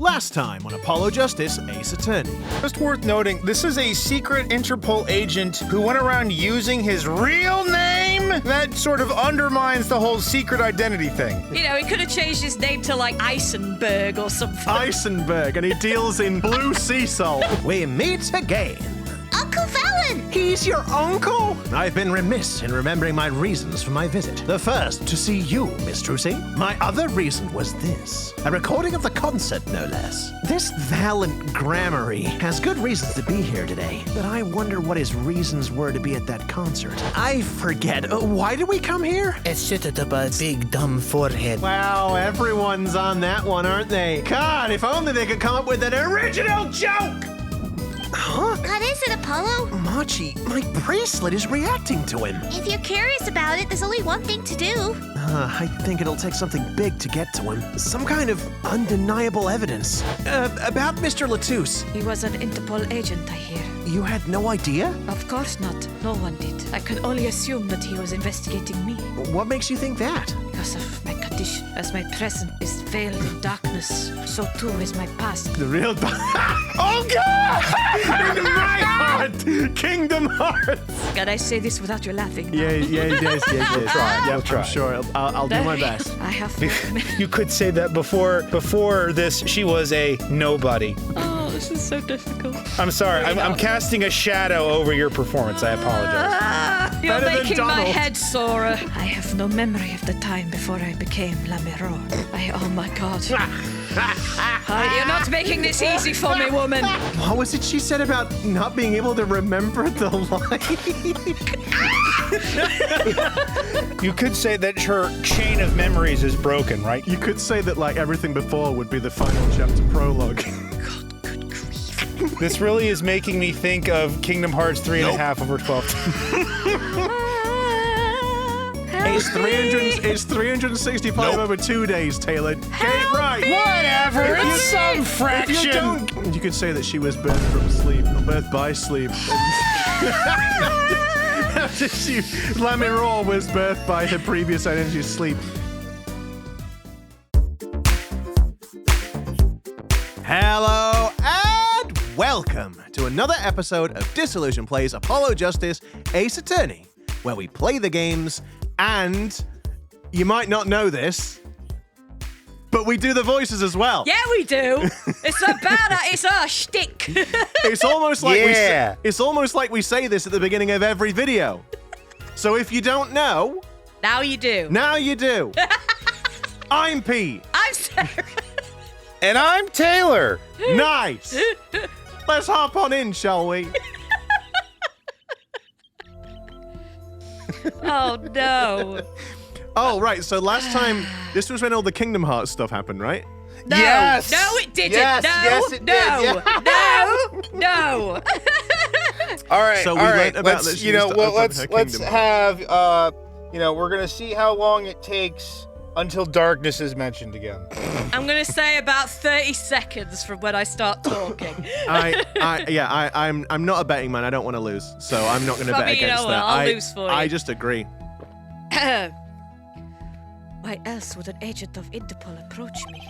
Last time on Apollo Justice, Ace Attorney. Just worth noting, this is a secret Interpol agent who went around using his real name. That sort of undermines the whole secret identity thing. You know, he could have changed his name to like Eisenberg or something. Eisenberg, and he deals in blue sea salt. We meet again. Uncle Valant! He's your uncle? I've been remiss in remembering my reasons for my visit. The first, to see you, Miss Trucy. My other reason was this. A recording of the concert, no less. This Valant Gramarye has good reasons to be here today, but I wonder what his reasons were to be at that concert. I forget. Why did we come here? It's shit about big dumb forehead. Wow, everyone's on that one, aren't they? God, if only they could come up with an original joke! Huh? What is it, Apollo? Machi, my bracelet is reacting to him. If you're curious about it, there's only one thing to do. I think it'll take something big to get to him. Some kind of undeniable evidence. About Mr. Latouche. He was an Interpol agent, I hear. You had no idea? Of course not. No one did. I can only assume that he was investigating me. What makes you think that? Because of my condition. As my present is veiled in darkness, so too is my past. The real Oh, God! In my heart! Kingdom Hearts! Can I say this without you laughing? Yes. We'll try. We'll try. I'm sure. I'll do my best. I have... You could say that before this, she was a nobody. Oh, this is so difficult. I'm sorry. I'm casting a shadow over your performance. I apologize. You're Better than making my Donald. head sore. I have no memory of the time before I became Lamirror. Oh my God. You're not making this easy for me, woman. What was it she said about not being able to remember the line? You could say that her chain of memories is broken, right? You could say that, like, everything before would be the final chapter prologue. This really is making me think of Kingdom Hearts 3.5 over 12. It's 365 over 2 days, Taylor. Get it right. Whatever, it's some fraction. You could say that she was birthed from sleep, or birthed by sleep. Lamirror was birthed by her previous identity, sleep. Hello and welcome to another episode of Disillusion Plays Apollo Justice Ace Attorney, where we play the games and you might not know this, but we do the voices as well. Yeah, we do. It's our shtick. It's almost like we say this at the beginning of every video. So if you don't know, Now you do. now you do. I'm Pete. I'm Sarah. And I'm Taylor. Nice. Let's hop on in, shall we? Oh, no. Oh, right. So last time, this was when all the Kingdom Hearts stuff happened, right? No. Yes. No, it didn't. Yes, no. yes, it did. No. All right. So we all learned right. about that she used to open let's her let's kingdom. have we're gonna see how long it takes until darkness is mentioned again. I'm going to say about 30 seconds from when I start talking. I'm not a betting man. I don't want to lose, so I'm not going to I bet mean, you against know that. what, I'll lose for you. I just agree. Why else would an agent of Interpol approach me?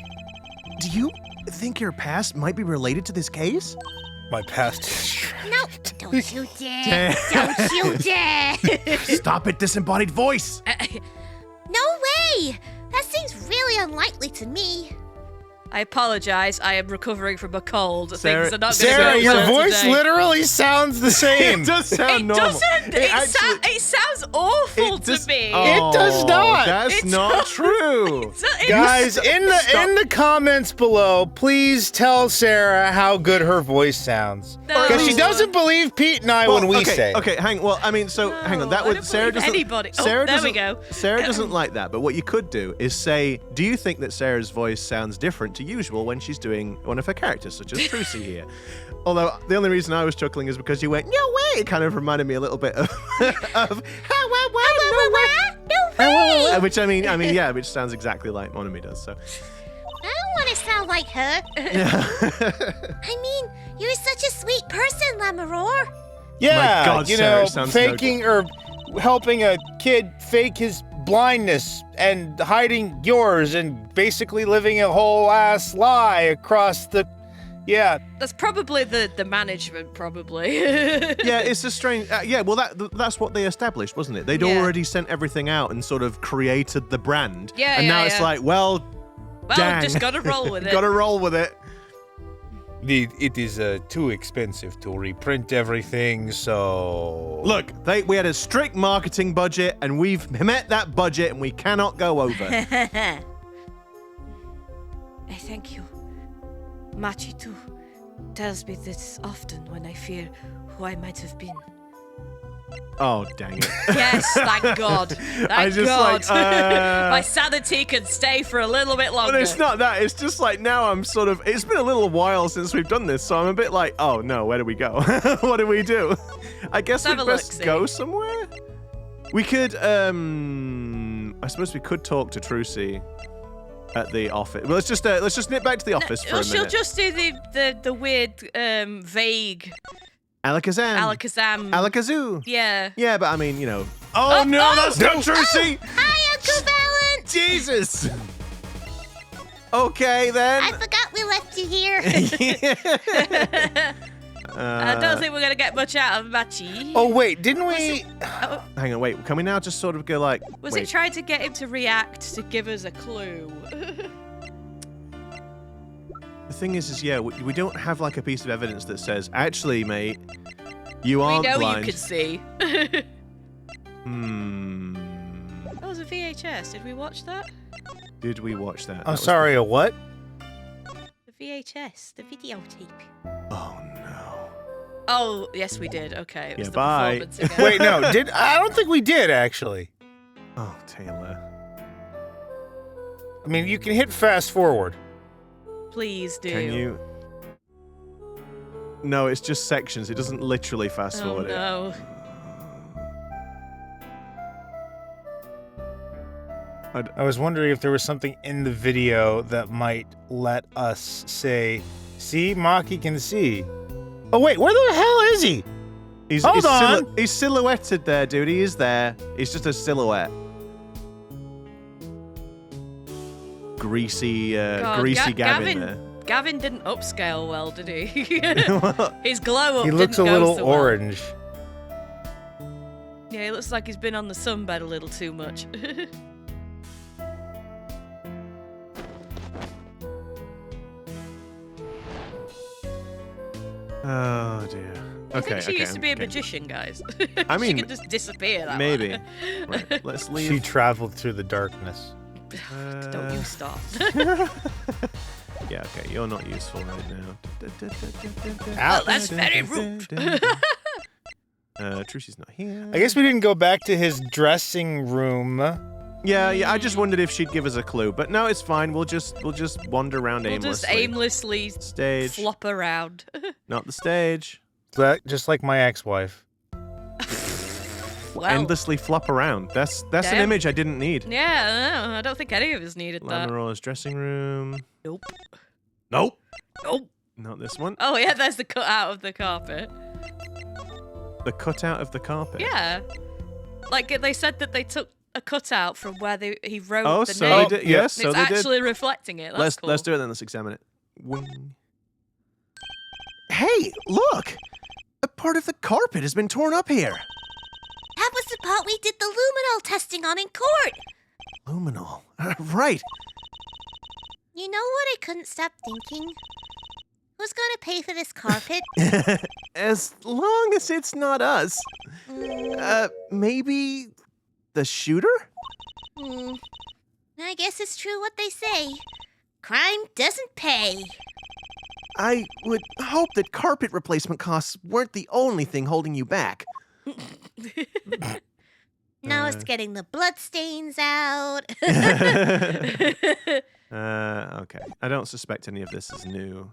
Do you think your past might be related to this case? My past. No, don't you dare. Don't you dare. Stop it, disembodied voice. No way. That seems really unlikely to me. I apologize. I am recovering from a cold. Sarah- Things are not Sarah, going your well voice today. literally sounds the same. It does sound It normal. doesn't. It sounds awful to me. It does not. That's It's not not. true. Guys, in the comments below, please tell Sarah how good her voice sounds. No. Because she doesn't believe Pete and I when we say. Okay, hang on. Well, I mean, so hang on. That I would don't Sarah believe doesn't. anybody. Oh, Sarah there we doesn't- go. Sarah doesn't like that. But what you could do is say, do you think that Sarah's voice sounds different to usual when she's doing one of her characters, such as Trucy here? Although the only reason I was chuckling is because you went, no way. It kind of reminded me a little bit of No way. which I mean, yeah, which sounds exactly like Monami does. So. I don't want to sound like her. I mean, you're such a sweet person, Lamirror. Yeah, My God, you Sarah know, sounds faking or helping a kid fake his blindness and hiding yours and basically living a whole ass lie across the... Yeah. That's probably the management, probably. Yeah, it's a strange... yeah, well, that's what they established, wasn't it? They'd already sent everything out and sort of created the brand. Yeah, and now it's like, well, dang. Just gotta roll with it. Gotta roll with it. It is too expensive to reprint everything, so... Look, we had a strict marketing budget, and we've met that budget, and we cannot go over. I thank you. Machi too tells me this often when I fear who I might have been. Oh, dang it. Yes, thank God. Thank God. My sanity can stay for a little bit longer. But it's not that. It's just like now I'm sort of... It's been a little while since we've done this, so I'm a bit like, oh, no, where do we go? What do we do? I guess we'd best go somewhere? We could, I suppose we could talk to Troupe at the office. Well, let's just nip back to the office for a minute. She'll just do the weird, vague... Alakazam. Alakazoo. Yeah. Yeah, but I mean, you know... Oh, no, that's not Troupe! Hi, Uncle Valant! Jesus! Okay, then. I forgot we left you here. I don't think we're going to get much out of Machi. Oh, wait, didn't we... Hang on, wait. Can we now just sort of go like... Was it trying to get him to react to give us a clue? The thing is yeah, we don't have like a piece of evidence that says, actually, mate, you aren't blind. We know you can see. That was a VHS. Did we watch that? Did we watch that? I'm sorry, a what? The VHS, the videotape. Oh, no. Oh, yes, we did. Okay. It was Yeah, the bye. performance again. Wait, no, I don't think we did, actually. Oh, Taylor. I mean, you can hit fast forward. Please do. Can you? No, it's just sections. It doesn't literally fast forward it. No. I was wondering if there was something in the video that might let us say, see, Maki can see. Oh, wait, where the hell is he? Hold on. He's silhouetted there, dude. He is there. He's just a silhouette. Greasy Gavin there. Gavin didn't upscale well, did he? His glow up. He looks a little orange. Yeah, he looks like he's been on the sunbed a little too much. Oh dear. I think she used to be a magician, guys. I mean, she could just disappear that maybe. way. Right, let's leave. She traveled through the darkness. Don't you start. Yeah, okay, you're not useful right now. Well, that's very rude. Trucy's not here. I guess we didn't go back to his dressing room. Yeah, I just wondered if she'd give us a clue, but no, it's fine. We'll just wander around aimlessly. We'll just aimlessly flop around. Not the stage. Just like my ex-wife. Well, endlessly flop around. That's an image I didn't need. Yeah, no, I don't think any of us needed that. Lamirror's dressing room. Nope. Nope. Nope. Not this one. Oh yeah, there's the cutout of the carpet. The cutout of the carpet. Yeah. Like they said that they took a cutout from where he wrote the so name. they did. Yes, so it's they did. actually reflecting it. That's cool. Let's do it then. Let's examine it. Wing. Hey, look! A part of the carpet has been torn up here. That was the part we did the luminol testing on in court. Luminol. Right. You know what I couldn't stop thinking? Who's gonna pay for this carpet? As long as it's not us. Maybe the shooter? I guess it's true what they say. Crime doesn't pay. I would hope that carpet replacement costs weren't the only thing holding you back. Now it's getting the bloodstains out. Okay. I don't suspect any of this is new.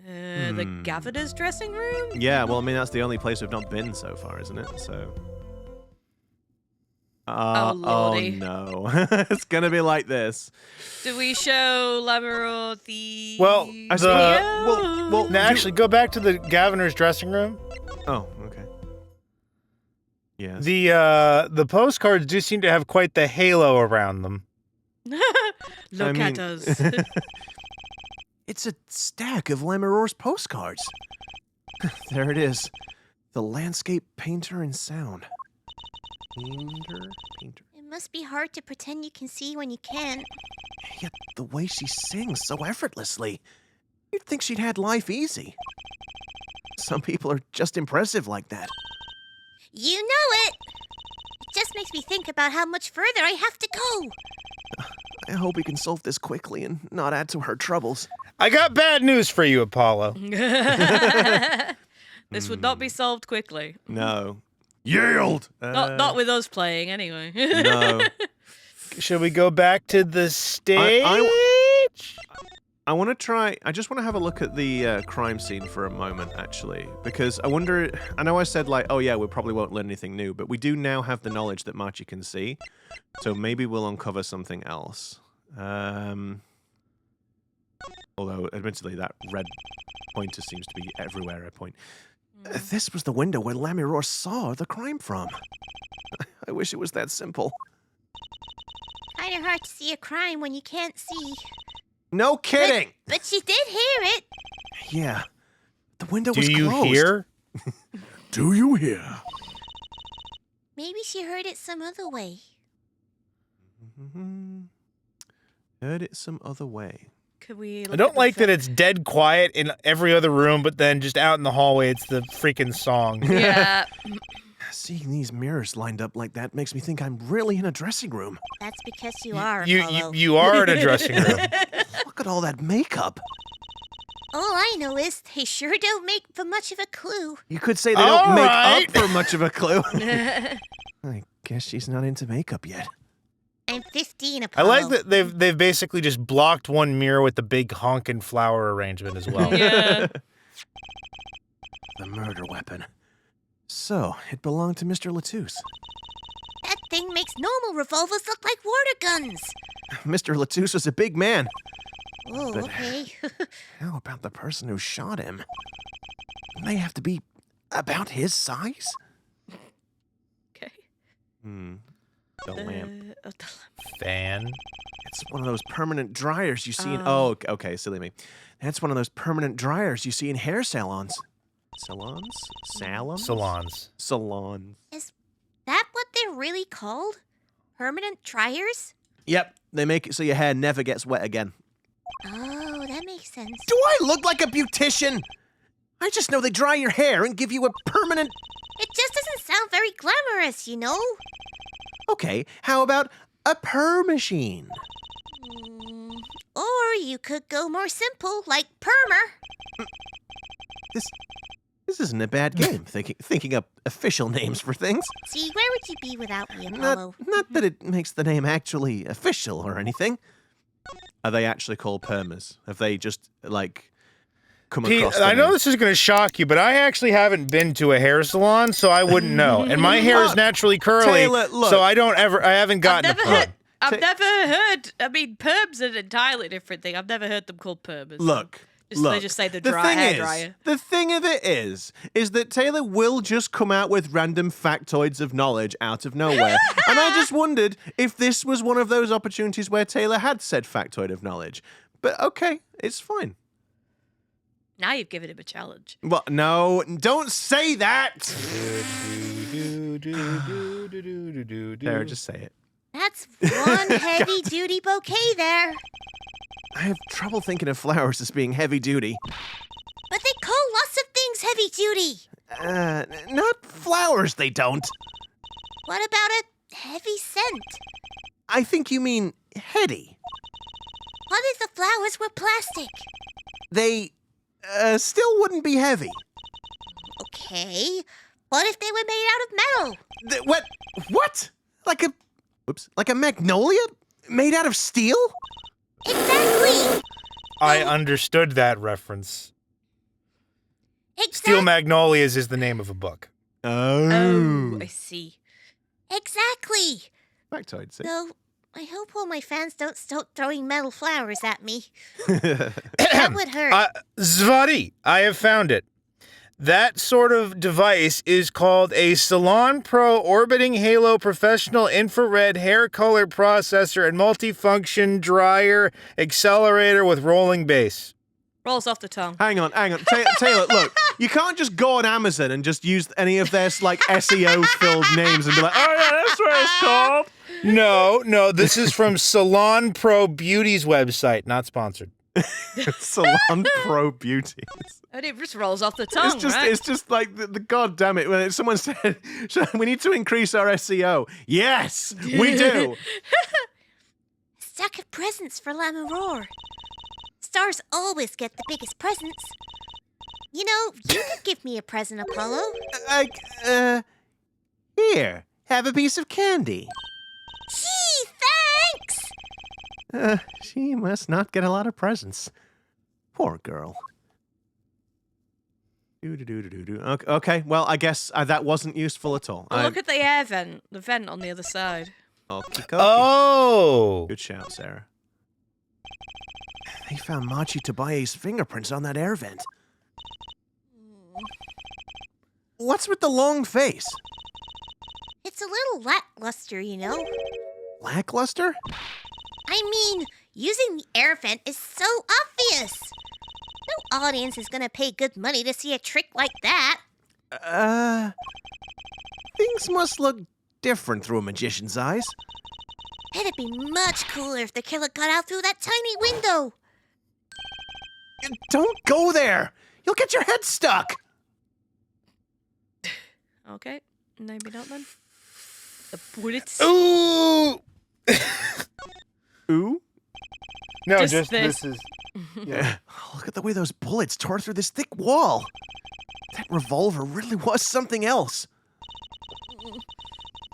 The governor's dressing room? Yeah, well, I mean, that's the only place we've not been so far, isn't it? So... oh, lordy. Oh, no. It's gonna be like this. Do we show Lamirror the... Well, well, now, actually, go back to the governor's dressing room. Oh, okay. Yes. The postcards do seem to have quite the halo around them. Look at us. It's a stack of Lamirror's postcards. There it is. The landscape painter in sound. Painter. It must be hard to pretend you can see when you can't. Yet the way she sings so effortlessly, you'd think she'd had life easy. Some people are just impressive like that. You know it! It just makes me think about how much further I have to go. I hope we can solve this quickly and not add to her troubles. I got bad news for you, Apollo. This would not be solved quickly. No. Yield! Not with us playing, anyway. No. Should we go back to the stage? I want to try... I just want to have a look at the crime scene for a moment, actually. Because I wonder... I know I said, like, oh yeah, we probably won't learn anything new, but we do now have the knowledge that Marchie can see. So maybe we'll uncover something else. Although, admittedly, that red pointer seems to be everywhere I point. This was the window where Lamirror saw the crime from. I wish it was that simple. Kinda hard to see a crime when you can't see. No kidding! But she did hear it. Yeah. The window Do was you closed. hear? Do you hear? Maybe she heard it some other way. Heard it some other way. Could we? I don't like that it's dead quiet in every other room, but then just out in the hallway, it's the freaking song. Yeah. Seeing these mirrors lined up like that makes me think I'm really in a dressing room. That's because you are, Apollo. You are in a dressing room. Look at all that makeup. All I know is they sure don't make for much of a clue. You could say they don't make up for much of a clue. I guess she's not into makeup yet. I'm 15, I Apollo. like that they've basically just blocked one mirror with the big honkin' flower arrangement as well. Yeah. The murder weapon. So, it belonged to Mr. Latouche. That thing makes normal revolvers look like water guns. Mr. Latouche was a big man. Oh, But- okay. How about the person who shot him? They have to be about his size? Okay. The lamp. Oh, the lamp. Fan. It's one of those permanent dryers you see in... Oh, okay, silly me. That's one of those permanent dryers you see in hair salons. Salons? Salons? Salons. Salons. Is that what they're really called? Permanent dryers? Yep, they make it so your hair never gets wet again. Oh, that makes sense. Do I look like a beautician? I just know they dry your hair and give you a permanent... It just doesn't sound very glamorous, you know? Okay, how about a purr machine? Or you could go more simple, like permer. This isn't a bad game, thinking up official names for things. See, where would you be without me, Apollo? Not that it makes the name actually official or anything. Are they actually called permas? Have they just, like, come Pete, across I know name? this is going to shock you, but I actually haven't been to a hair salon, so I wouldn't know. And my hair is naturally curly, Taylor, look. so I haven't gotten a perm. I've never heard. I mean, perms are an entirely different thing. I've never heard them called permers. Look. They just say the hair dryer. The thing of it is that Taylor will just come out with random factoids of knowledge out of nowhere. And I just wondered if this was one of those opportunities where Taylor had said factoid of knowledge. But okay, it's fine. Now you've given him a challenge. Well, no, don't say that! There, just say it. That's one heavy-duty bouquet there. I have trouble thinking of flowers as being heavy-duty. But they call lots of things heavy-duty. Not flowers, they don't. What about a heavy scent? I think you mean heady. What if the flowers were plastic? They, still wouldn't be heavy. Okay. What if they were made out of metal? What? Like a magnolia? Made out of steel? Exactly. I understood that reference. Steel Exactly. Magnolias is the name of a book. Oh, I see. Exactly. Factoid, see? Though, I hope all my fans don't start throwing metal flowers at me. That would hurt. Zvari, I have found it. That sort of device is called a Salon Pro Orbiting Halo Professional Infrared Hair Color Processor and Multifunction Dryer Accelerator with rolling base. Rolls off the tongue. Hang on. Taylor, look, you can't just go on Amazon and just use any of their, like, SEO-filled names and be like, oh, yeah, that's what it's called. No, this is from Salon Pro Beauty's website, not sponsored. Salon Pro Beauty. And it just rolls off the tongue, It's just like, the god damn it, when someone said, we need to increase our SEO. Yes, we do. Stack of presents for Lamirror. Stars always get the biggest presents. You know, you could give me a present, Apollo. Here, have a piece of candy. Gee, thanks! She must not get a lot of presents. Poor girl. Okay, well, I guess that wasn't useful at all. Well, look at the air vent. The vent on the other side. Oh! Good shout, Sarah. They found Machi Tabaye's fingerprints on that air vent. What's with the long face? It's a little lackluster, you know. Lackluster? I mean, using the air vent is so obvious. No audience is gonna pay good money to see a trick like that. Things must look different through a magician's eyes. It'd be much cooler if the killer got out through that tiny window. Don't go there! You'll get your head stuck! Okay, maybe not then. The bullets. Ooh! Ooh? No, Just this is... Yeah. Look at the way those bullets tore through this thick wall. That revolver really was something else.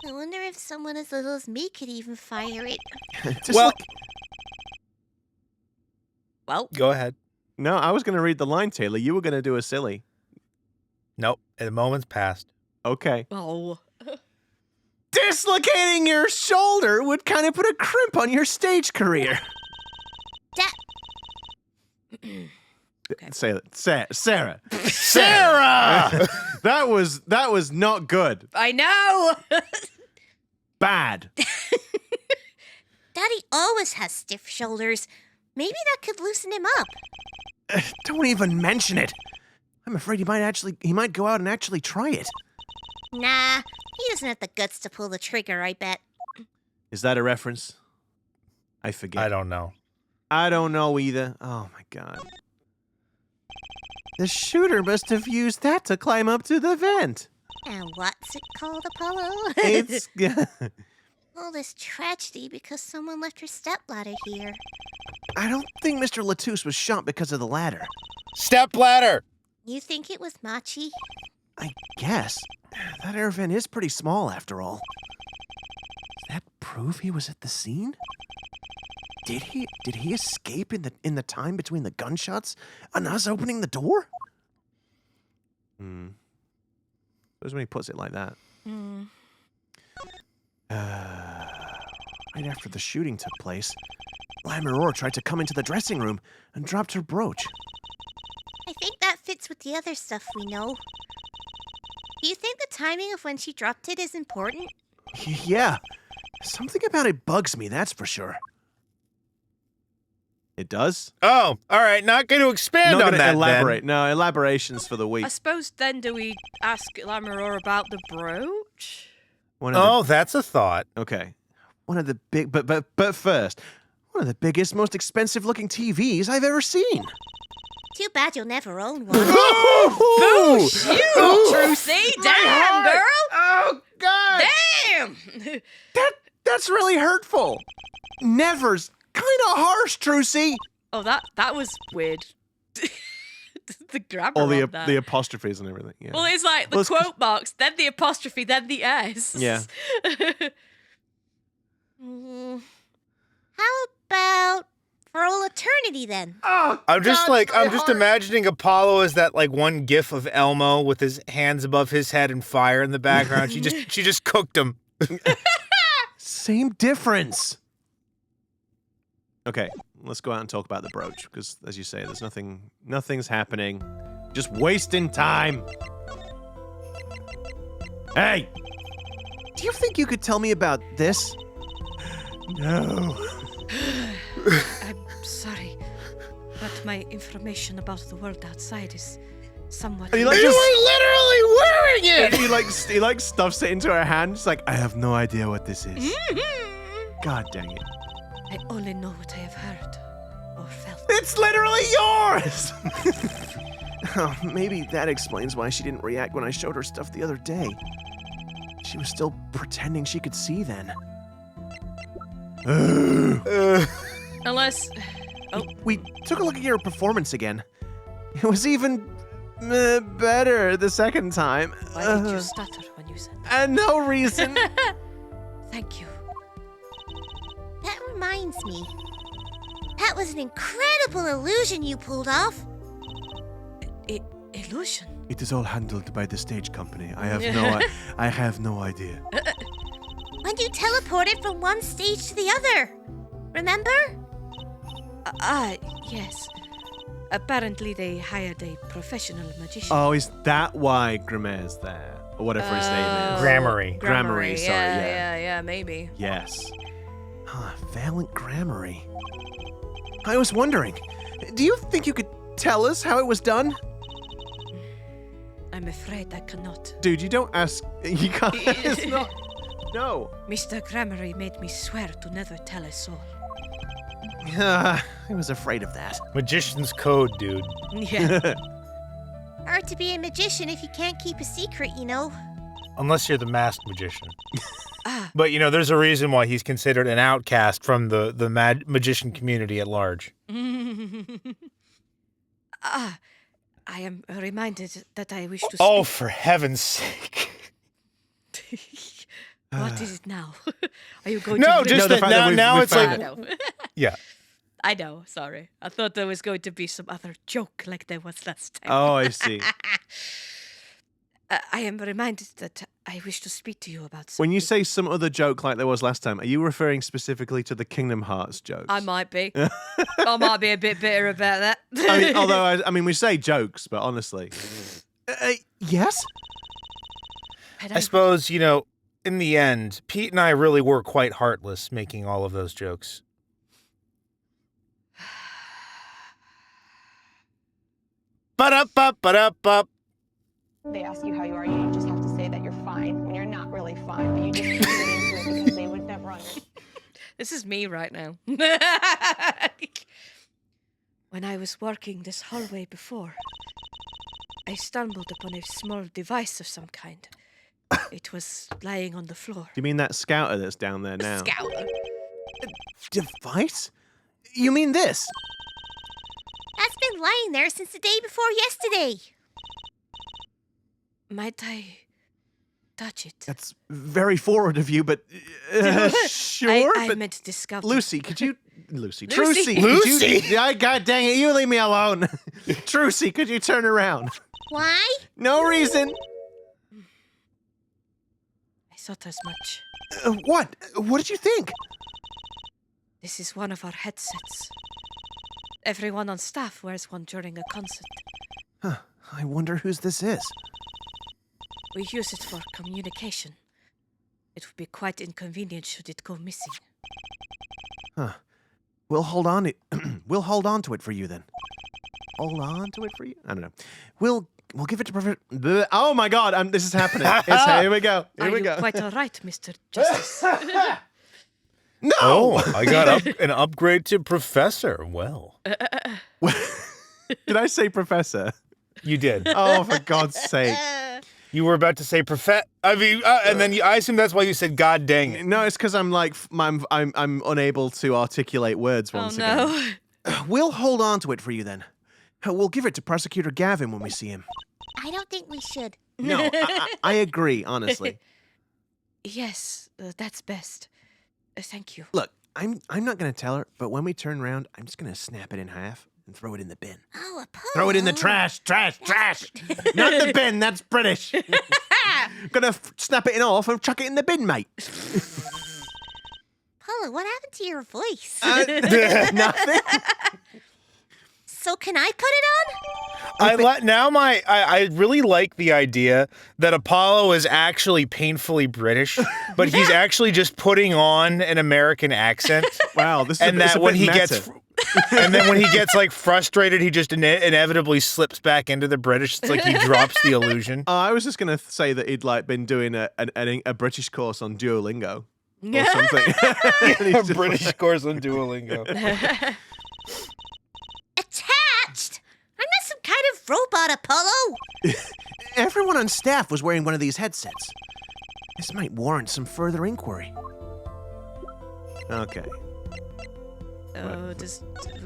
I wonder if someone as little as me could even fire it. Well... Well, Go ahead. No, I was going to read the line, Taylor. You were going to do a silly. Nope, the moment's passed. Okay. oh. Dislocating your shoulder would kind of put a crimp on your stage career. Okay. Say it. Sarah. Sarah! That was not good. I know! Bad. Daddy always has stiff shoulders. Maybe that could loosen him up. Don't even mention it. I'm afraid he might go out and actually try it. Nah, he doesn't have the guts to pull the trigger, I bet. Is that a reference? I forget. I don't know. I don't know either. Oh my god. The shooter must have used that to climb up to the vent. And what's it called, Apollo? It's All this tragedy because someone left her stepladder here. I don't think Mr. Latouche was shot because of the ladder. Step ladder! You think it was Machi? I guess. That air vent is pretty small after all. Does that prove he was at the scene? Did he escape in the time between the gunshots and us opening the door? Suppose when he puts it like that. Right after the shooting took place, Lamirror tried to come into the dressing room and dropped her brooch. I think that fits with the other stuff we know. Do you think the timing of when she dropped it is important? Yeah. Something about it bugs me, that's for sure. It does? Oh, all right. Not going to expand Not on gonna that. elaborate. No, elaborations for the week. I suppose then do we ask Lamirror about the brooch? That's a thought. Okay. One of the big, but first, one of the biggest, most expensive-looking TVs I've ever seen. Too bad you'll never own one. Ooh! Trucy! Damn, girl! Oh God! Damn! That's really hurtful. Never's kind of harsh, Trucy. Oh, that was weird. The grammar All on that. the apostrophes and everything. Yeah. Well, it's like the quote marks, then the apostrophe, then the S. Yeah. How about for all eternity then? Oh, I'm just God, I'm my just heart. imagining Apollo as that like one gif of Elmo with his hands above his head and fire in the background. she just cooked him. Same difference. Okay, let's go out and talk about the brooch because, as you say, there's nothing's happening. Just wasting time. Hey! Do you think you could tell me about this? No. I'm sorry, but my information about the world outside is somewhat... And he, like, You were literally wearing it! he like stuffs it into her hand. She's like, I have no idea what this is. God dang it. I only know what I have heard or felt. It's literally yours! Oh, maybe that explains why she didn't react when I showed her stuff the other day. She was still pretending she could see then. Unless... We took a look at your performance again. It was even better the second time. Why did you stutter when you said that? And no reason. Thank you. That reminds me. That was an incredible illusion you pulled off. Illusion? It is all handled by the stage company. I have no idea. When you teleported from one stage to the other. Remember? Yes. Apparently they hired a professional magician. Oh, is that why Gramarye's there? Or whatever his name is. Gramarye. Gramarye, sorry, Yeah, maybe. Yes. Valant Gramarye. I was wondering, do you think you could tell us how it was done? I'm afraid I cannot. Dude, you don't ask. You can't. It's not. No. Mr. Gramarye made me swear to never tell a soul. I was afraid of that. Magician's code, dude. Yeah. Hard to be a magician if you can't keep a secret, you know. Unless you're the masked magician. Ah. But, you know, there's a reason why he's considered an outcast from the magician community at large. I am reminded that I wish to Oh, speak. for heaven's sake. What is it now? Are you going No, to... just the that fact that now we've it's found like... I know. Yeah. I know, sorry. I thought there was going to be some other joke like there was last time. Oh, I see. I am reminded that I wish to speak to you about something. When you say some other joke like there was last time, are you referring specifically to the Kingdom Hearts jokes? I might be. I might be a bit bitter about that. I mean, although, I mean, we say jokes, but honestly. Yes? I suppose, you know, in the end, Pete and I really were quite heartless making all of those jokes. Ba-da-ba-ba-da-ba. They ask you how you are, you just have to say that you're fine when you're not really fine, but you just keep getting into it because they would never understand. This is me right now. When I was walking this hallway before, I stumbled upon a small device of some kind. It was lying on the floor. Do you mean that scouter that's down there now? Scouter. Device? You mean this? That's been lying there since the day before yesterday. Might I touch it? That's very forward of you, but sure. I but meant to discover. Lucy, could you... Lucy. Lucy. Trucy. Lucy? Could you, God dang it, you leave me alone. Trucy, could you turn around? Why? No reason. I thought as much. What? What did you think? This is one of our headsets. Everyone on staff wears one during a concert. Huh. I wonder whose this is. We use it for communication. It would be quite inconvenient should it go missing. Huh. We'll hold on it. We'll hold on to it for you then. Hold on to it for you? I don't know. We'll give it to Professor. Oh my God! This is happening. Here we go. Here Are we you go. quite all right, Mr. Justice? No. Oh, I got an upgrade to professor. Well. Did I say Professor? You did. Oh, for God's sake! You were about to say I mean, and then I assume that's why you said God dang it. No, it's because I'm like I'm unable to articulate words once again. Oh no. We'll hold on to it for you then. We'll give it to Prosecutor Gavin when we see him. I don't think we should. No, I agree, honestly. Yes, that's best. Thank you. Look, I'm not gonna tell her, but when we turn around, I'm just gonna snap it in half and throw it in the bin. Oh, a pole. Throw it in the trash. Not the bin, that's British. Gonna snap it in half and chuck it in the bin, mate. Polo, what happened to your voice? Nothing. So can I put it on? I really like the idea that Apollo is actually painfully British, but he's actually just putting on an American accent. Wow, this is and that when he gets and then when he gets like frustrated, he just inevitably slips back into the British. It's like he drops the illusion. I was just gonna say that he'd like been doing a British course on Duolingo or something. A British course on Duolingo. Attached? I'm not some kind of robot, Apollo. Everyone on staff was wearing one of these headsets. This might warrant some further inquiry. Okay. Oh,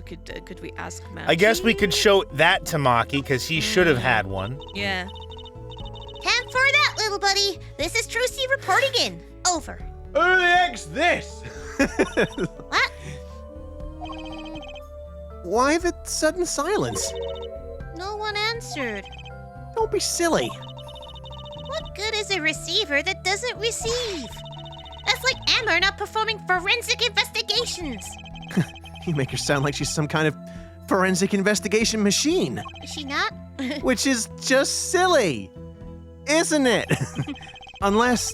could we ask Matt? I guess we could show that to Maki because he should have had one. Yeah. Time for that, little buddy. This is Trucy reporting in. Over. Who the heck's this? What? Why the sudden silence? No one answered. Don't be silly. What good is a receiver that doesn't receive? That's like Amber not performing forensic investigations. You make her sound like she's some kind of forensic investigation machine. Is she not? Which is just silly, isn't it? Unless...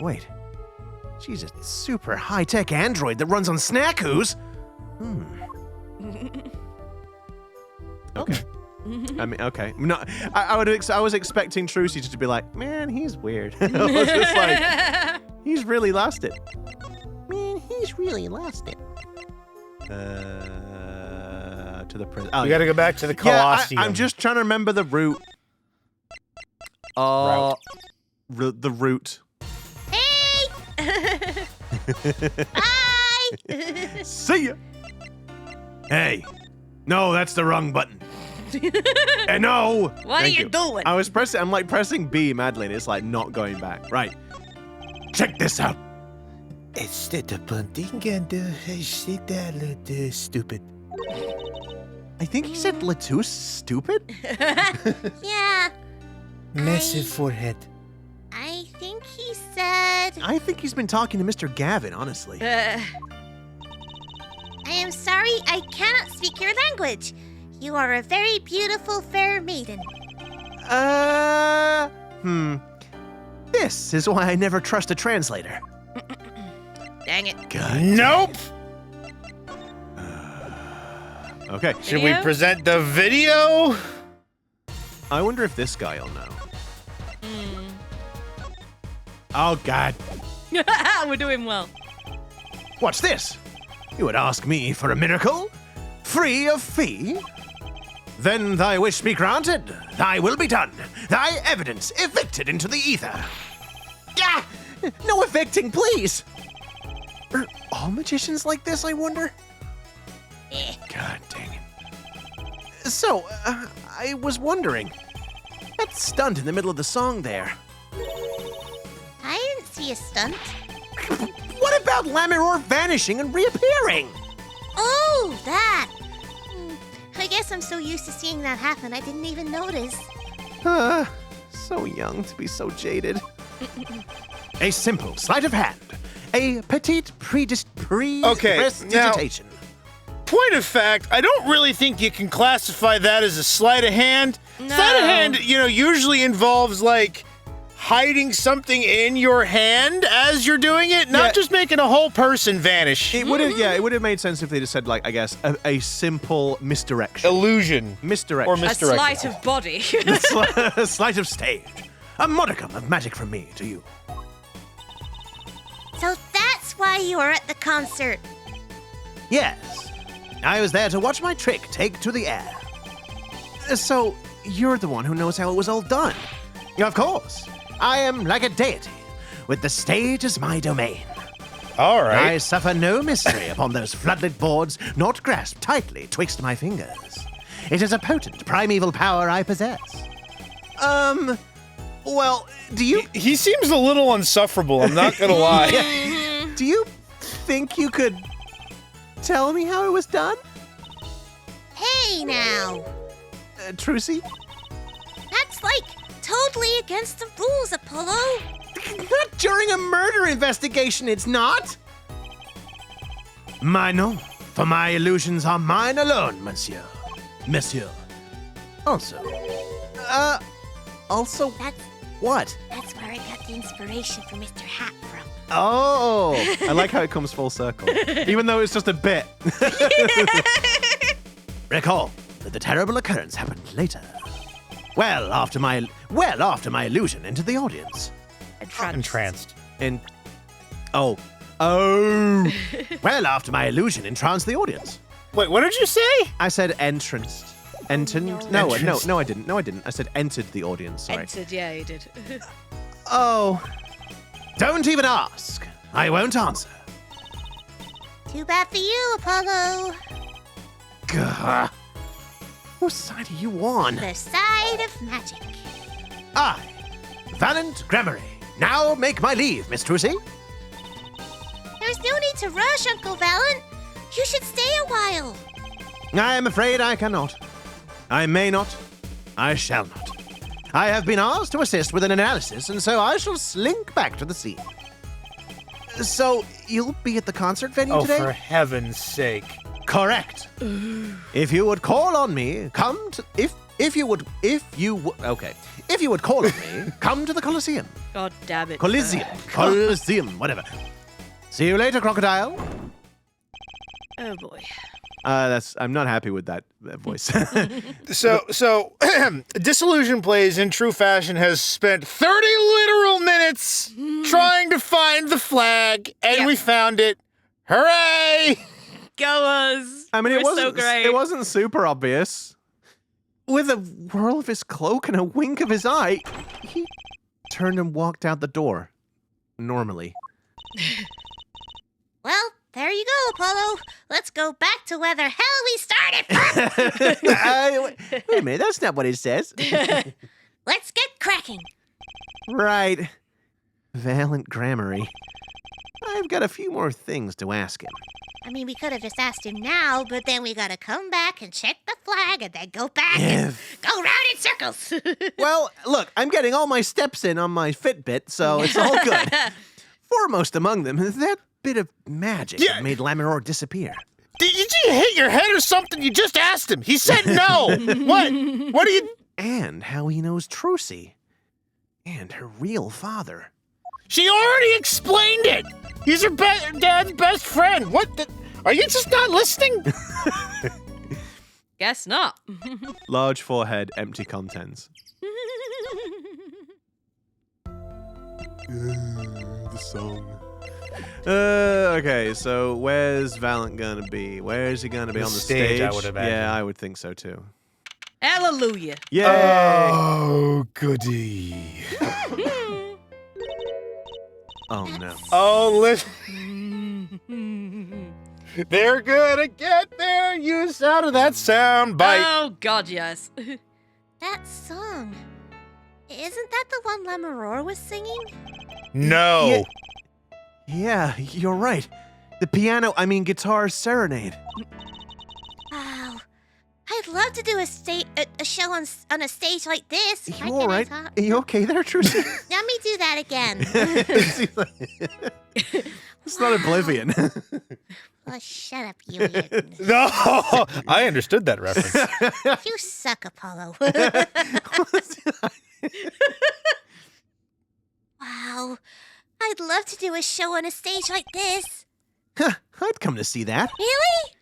Wait. She's a super high-tech android that runs on Snackoos. Okay. I mean, okay. No, I was expecting Trucy to be like, man, he's weird. I was just like, he's really lost it. Man, he's really lost it. To the prison. Oh, We gotta go back to the Colosseum. Yeah, I'm just trying to remember the route. The route. Hey! Bye! See ya. Hey. No, that's the wrong button. No. What are you doing? I'm like pressing B madly, and it's like not going back. Right. Check this out. It's the bunting and stupid. I think he said Latus stupid? Yeah. Massive forehead. I think he said... I think he's been talking to Mr. Gavin, honestly. I am sorry, I cannot speak your language. You are a very beautiful, fair maiden. This is why I never trust a translator. Dang it. God. Nope. Okay. Should we present the video? I wonder if this guy will know. Oh, God. We're doing well. What's this? You would ask me for a miracle? Free of fee? Then thy wish be granted. Thy will be done. Thy evidence evicted into the ether. Ah! No evicting, please! Are all magicians like this, I wonder? God dang it. So, I was wondering. That stunt in the middle of the song there. I didn't see a stunt. What about Lamirror vanishing and reappearing? Oh, that! I guess I'm so used to seeing that happen, I didn't even notice. So young to be so jaded. A simple sleight of hand. A petite prestidigitation. Point of fact, I don't really think you can classify that as a sleight of hand. No. Sleight of hand, usually involves like hiding something in your hand as you're doing it, not just making a whole person vanish. It would have made sense if they just said, like, I guess, a simple misdirection. Illusion. Misdirection. Or A misdirection. sleight of body. A sleight of stage. A modicum of magic from me to you. So that's why you were at the concert. Yes. I was there to watch my trick take to the air. So, you're the one who knows how it was all done. Of course. I am like a deity, with the stage as my domain. All right. I suffer no mystery upon those floodlit boards, not grasped tightly twixt my fingers. It is a potent primeval power I possess. Well, do you... He seems a little insufferable, I'm not gonna lie. Do you think you could tell me how it was done? Hey now! Trucy? That's like totally against the rules, Apollo. Not during a murder investigation, it's not! No, for my illusions are mine alone, monsieur. Monsieur. Also, That's what? that's where I got the inspiration for Mr. Hat from. Oh, I like how it comes full circle, even though it's just a bit. Recall that the terrible occurrence happened later. Well, after my illusion into the audience. Entranced. Oh. Well, after my illusion entranced the audience. Wait, what did you say? I said entranced. No, I didn't. I said entered the audience. Sorry. Entered, yeah, he did. Oh, Don't even ask. I won't answer. Too bad for you, Apollo. Gah. What side are you on? The side of magic. I, Valant Gramarye, now make my leave, Miss Trucy. There's no need to rush, Uncle Valant. You should stay a while. I am afraid I cannot. I may not. I shall not. I have been asked to assist with an analysis, and so I shall slink back to the scene. So, you'll be at the concert venue Oh, today? for heaven's sake. Correct. If you would call on me, come to if you would call on me, come to the Coliseum. God damn it. Coliseum, whatever. See you later, crocodile. Oh boy. I'm not happy with that voice. So Disillusion Plays in true fashion has spent 30 literal minutes trying to find the flag, and Yeah. we found it. Hooray! Go us. I mean, We're it wasn't. so great. It wasn't super obvious. With a whirl of his cloak and a wink of his eye, he turned and walked out the door. Normally. Well, there you go, Apollo. Let's go back to where the hell we started from. Wait a minute, that's not what it says. Let's get cracking. Right. Valant Gramarye. I've got a few more things to ask him. I mean, we could have just asked him now, but then we gotta come back and check the flag and then go back and go round in circles. Well, look, I'm getting all my steps in on my Fitbit, so it's all good. Foremost among them, that bit of magic Yeah. that made Lamirror disappear. Did you hit your head or something? You just asked him. He said no. What? What are you... And how he knows Trucy. And her real father. She already explained it. He's her dad's best friend. What the... Are you just not listening? Guess not. Large forehead, empty contents. The song. Okay, so where's Valant gonna be? Where's he gonna be The on the stage, stage? I would imagine. Yeah, I would think so too. Hallelujah. Yay! Oh, goody. Oh no. Oh, listen. They're gonna get their use out of that sound bite. Oh God, yes. That song. Isn't that the one Lamirror was singing? No. Yeah, you're right. The guitar serenade. Wow. I'd love to do a show on a stage like this. You Can all I right? talk? Are you okay there, Trucy? Let me do that again. It's not Oblivion. Oh, shut up, you idiot. No. I understood that reference. You suck, Apollo. Wow. I'd love to do a show on a stage like this. I'd come to see that. Really?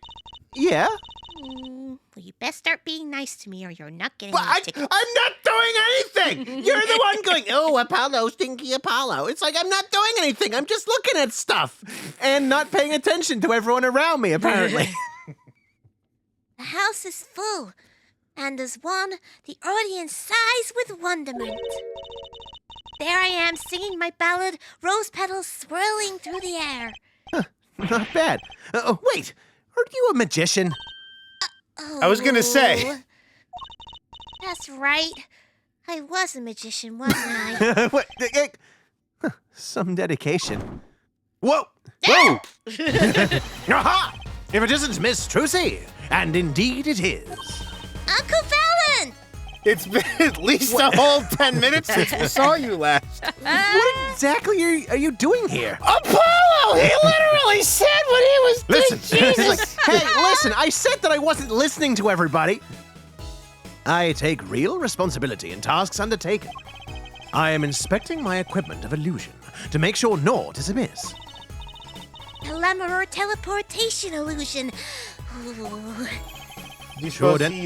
Yeah. Well, you best start being nice to me or you're not getting But any tickets. I'm not doing anything. You're the one going, oh, Apollo, stinky Apollo. It's like I'm not doing anything. I'm just looking at stuff and not paying attention to everyone around me, apparently. The house is full, and as one, the audience sighs with wonderment. There I am singing my ballad, Rose Petals Swirling Through the Air. Not bad. Wait, aren't you a magician? I was gonna say. Oh, that's right. I was a magician, wasn't I? What? Some dedication. Whoa! Whoa. Aha! If it isn't Miss Trucy, and indeed it is. Uncle Valant! It's been at least a whole 10 minutes since we saw you last. What exactly are you doing here? Apollo! He literally said what he was doing. Listen, Jesus. hey, listen, I said that I wasn't listening to everybody. I take real responsibility in tasks undertaken. I am inspecting my equipment of illusion to make sure naught is amiss. The Lamirror teleportation illusion. Ooh. Sure, Because he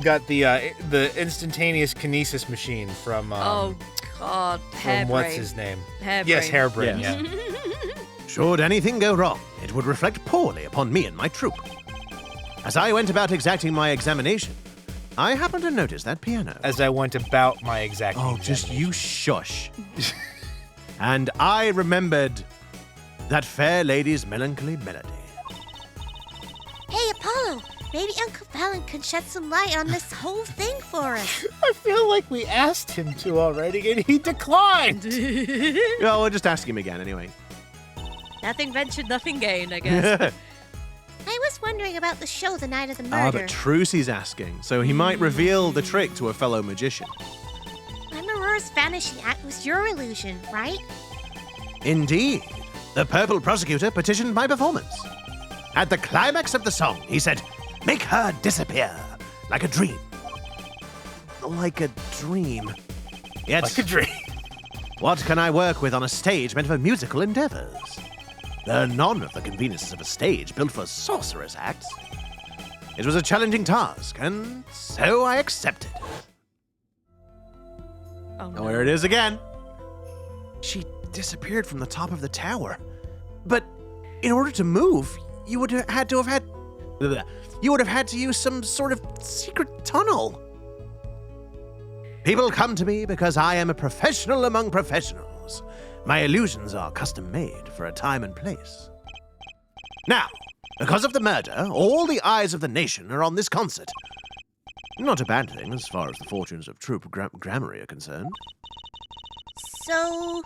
got the instantaneous kinesis machine from Oh God, from hairbrain. what's his name? Hairbrain. Yes, Hairbrain. Yes. Yeah. Should anything go wrong, it would reflect poorly upon me and my troupe. As I went about exacting my examination, I happened to notice that piano. As I went about my exact. Oh, just you shush. And I remembered that fair lady's melancholy melody. Hey, Apollo, maybe Uncle Valant can shed some light on this whole thing for us. I feel like we asked him to already, and he declined. Well, we'll just ask him again anyway. Nothing ventured, nothing gained, I guess. I was wondering about the show the night of the Ah, murder. but Trucy's asking, so he might reveal the trick to a fellow magician. Lamirror's vanishing act was your illusion, right? Indeed. The purple prosecutor petitioned my performance. At the climax of the song, he said, "Make her disappear, like a dream." Like a dream. Yet, Like a dream. what can I work with on a stage meant for musical endeavors? There are none of the conveniences of a stage built for sorcerous acts. It was a challenging task, and so I accepted. Oh, Oh, here it is again. She disappeared from the top of the tower. But in order to move, you would have had to use some sort of secret tunnel. People come to me because I am a professional among professionals. My illusions are custom made for a time and place. Now, because of the murder, all the eyes of the nation are on this concert. Not a bad thing as far as the fortunes of Troupe Gramarye are concerned. So,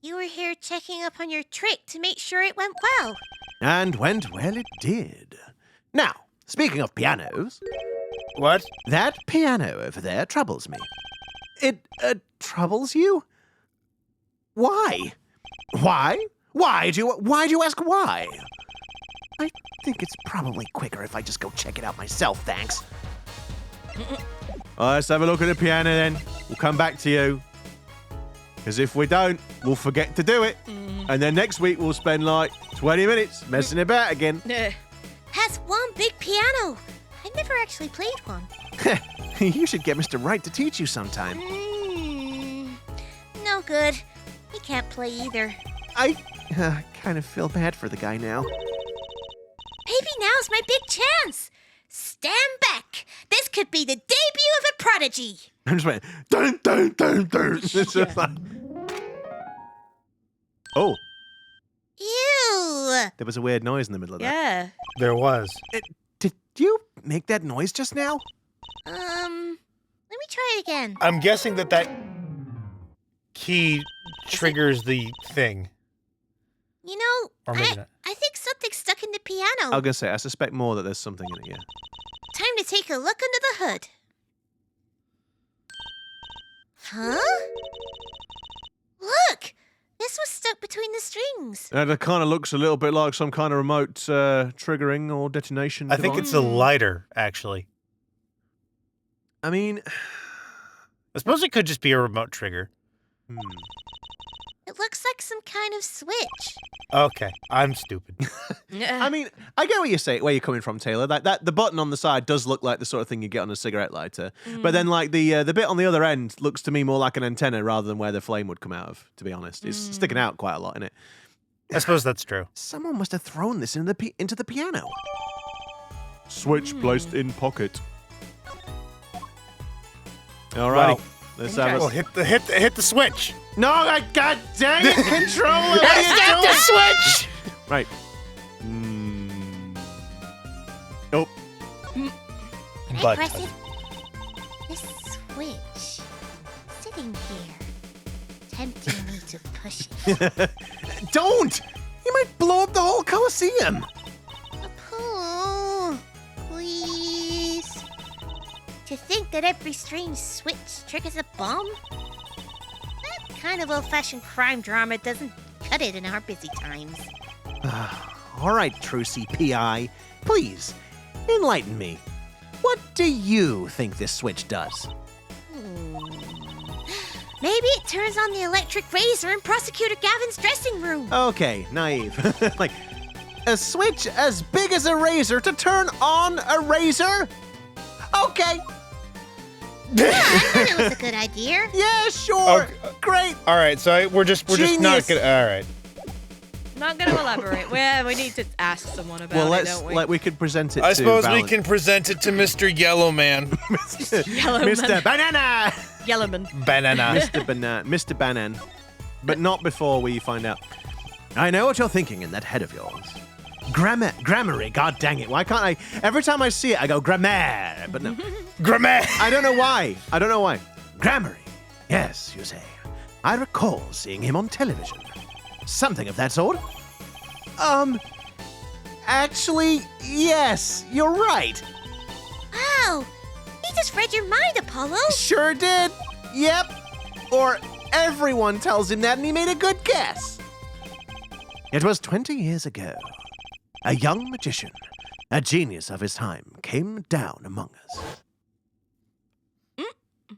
you were here checking up on your trick to make sure it went well. And went well it did. Now, speaking of pianos, What? that piano over there troubles me. It, troubles you? Why? Why? Why do you ask why? I think it's probably quicker if I just go check it out myself, thanks. Let's have a look at the piano then. We'll come back to you. Because if we don't, we'll forget to do it. And then next week we'll spend like 20 minutes messing about again. Has one big piano. I've never actually played one. You should get Mr. Wright to teach you sometime. No good. He can't play either. I kind of feel bad for the guy now. Maybe now's my big chance. Stand back. This could be the debut of a prodigy. I'm just waiting. Dun, dun, dun, dun. It's just like... Oh, Ew. there was a weird noise in the middle of that. Yeah. There was. Did you make that noise just now? Let me try it again. I'm guessing that key triggers the thing. You know, Or maybe not. I think something's stuck in the I was piano. going to say, I suspect more that there's something in it, yeah. Time to take a look under the hood. Huh? Look! This was stuck between the strings. It kind of looks a little bit like some kind of remote triggering or detonation I think device. it's a lighter, actually. I mean... I suppose it could just be a remote trigger. It looks like some kind of switch. Okay, I'm stupid. I mean, I get what you're saying, where you're coming from, Taylor. That the button on the side does look like the sort of thing you get on a cigarette lighter, but then like the bit on the other end looks to me more like an antenna rather than where the flame would come out of. To be honest, it's sticking out quite a lot in it. I suppose that's true. Someone must have thrown this into the piano. Switch placed in pocket. Alrighty, Wow. let's have Well, a... hit the switch. No, god dang it, controller! What are you Hit the doing? switch. Right. Oh. Can I But- press it? This switch. Sitting here. Tempting me to push it. Don't! You might blow up the whole Colosseum! Oh, please. To think that every strange switch triggers a bomb? That kind of old-fashioned crime drama doesn't cut it in our busy times. All right, Trucy P.I., please, enlighten me. What do you think this switch does? Maybe it turns on the electric razor in Prosecutor Gavin's dressing room. Okay, naive. Like, a switch as big as a razor to turn on a razor? Okay. Yeah, I thought it was a good idea. Yeah, sure. Okay. Great. All right, so we're just not Genius. gonna. All right. Not going to elaborate. We need to ask someone about Well, it, let's don't we? we could present it I to suppose we Valant. can present it to Mr. Yellowman. Mr. Banana. Yellowman. Banana. Mr. Banan. But not before we find out. I know what you're thinking in that head of yours. Gramarye, god dang it. Why can't I? Every time I see it, I go Gramarye, but no. Gramarye. I don't know why. Gramarye. Yes, you say. I recall seeing him on television. Something of that sort. Actually, yes, you're right. Wow, he just read your mind, Apollo. Sure did. Yep. Or everyone tells him that and he made a good guess. It was 20 years ago. A young magician, a genius of his time, came down among us.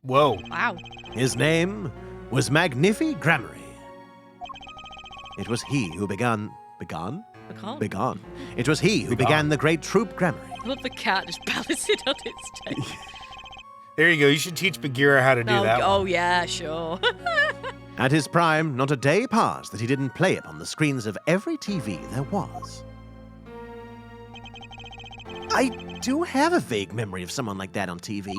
Whoa. Wow. His name was Magnifi Gramarye. It was he who began. It was he who began the great Troupe Gramarye. I love the cat just balancing on its tail. There you go. You should teach Bagheera how to do that. Oh, yeah, sure. At his prime, not a day passed that he didn't play upon the screens of every TV there was. I do have a vague memory of someone like that on TV.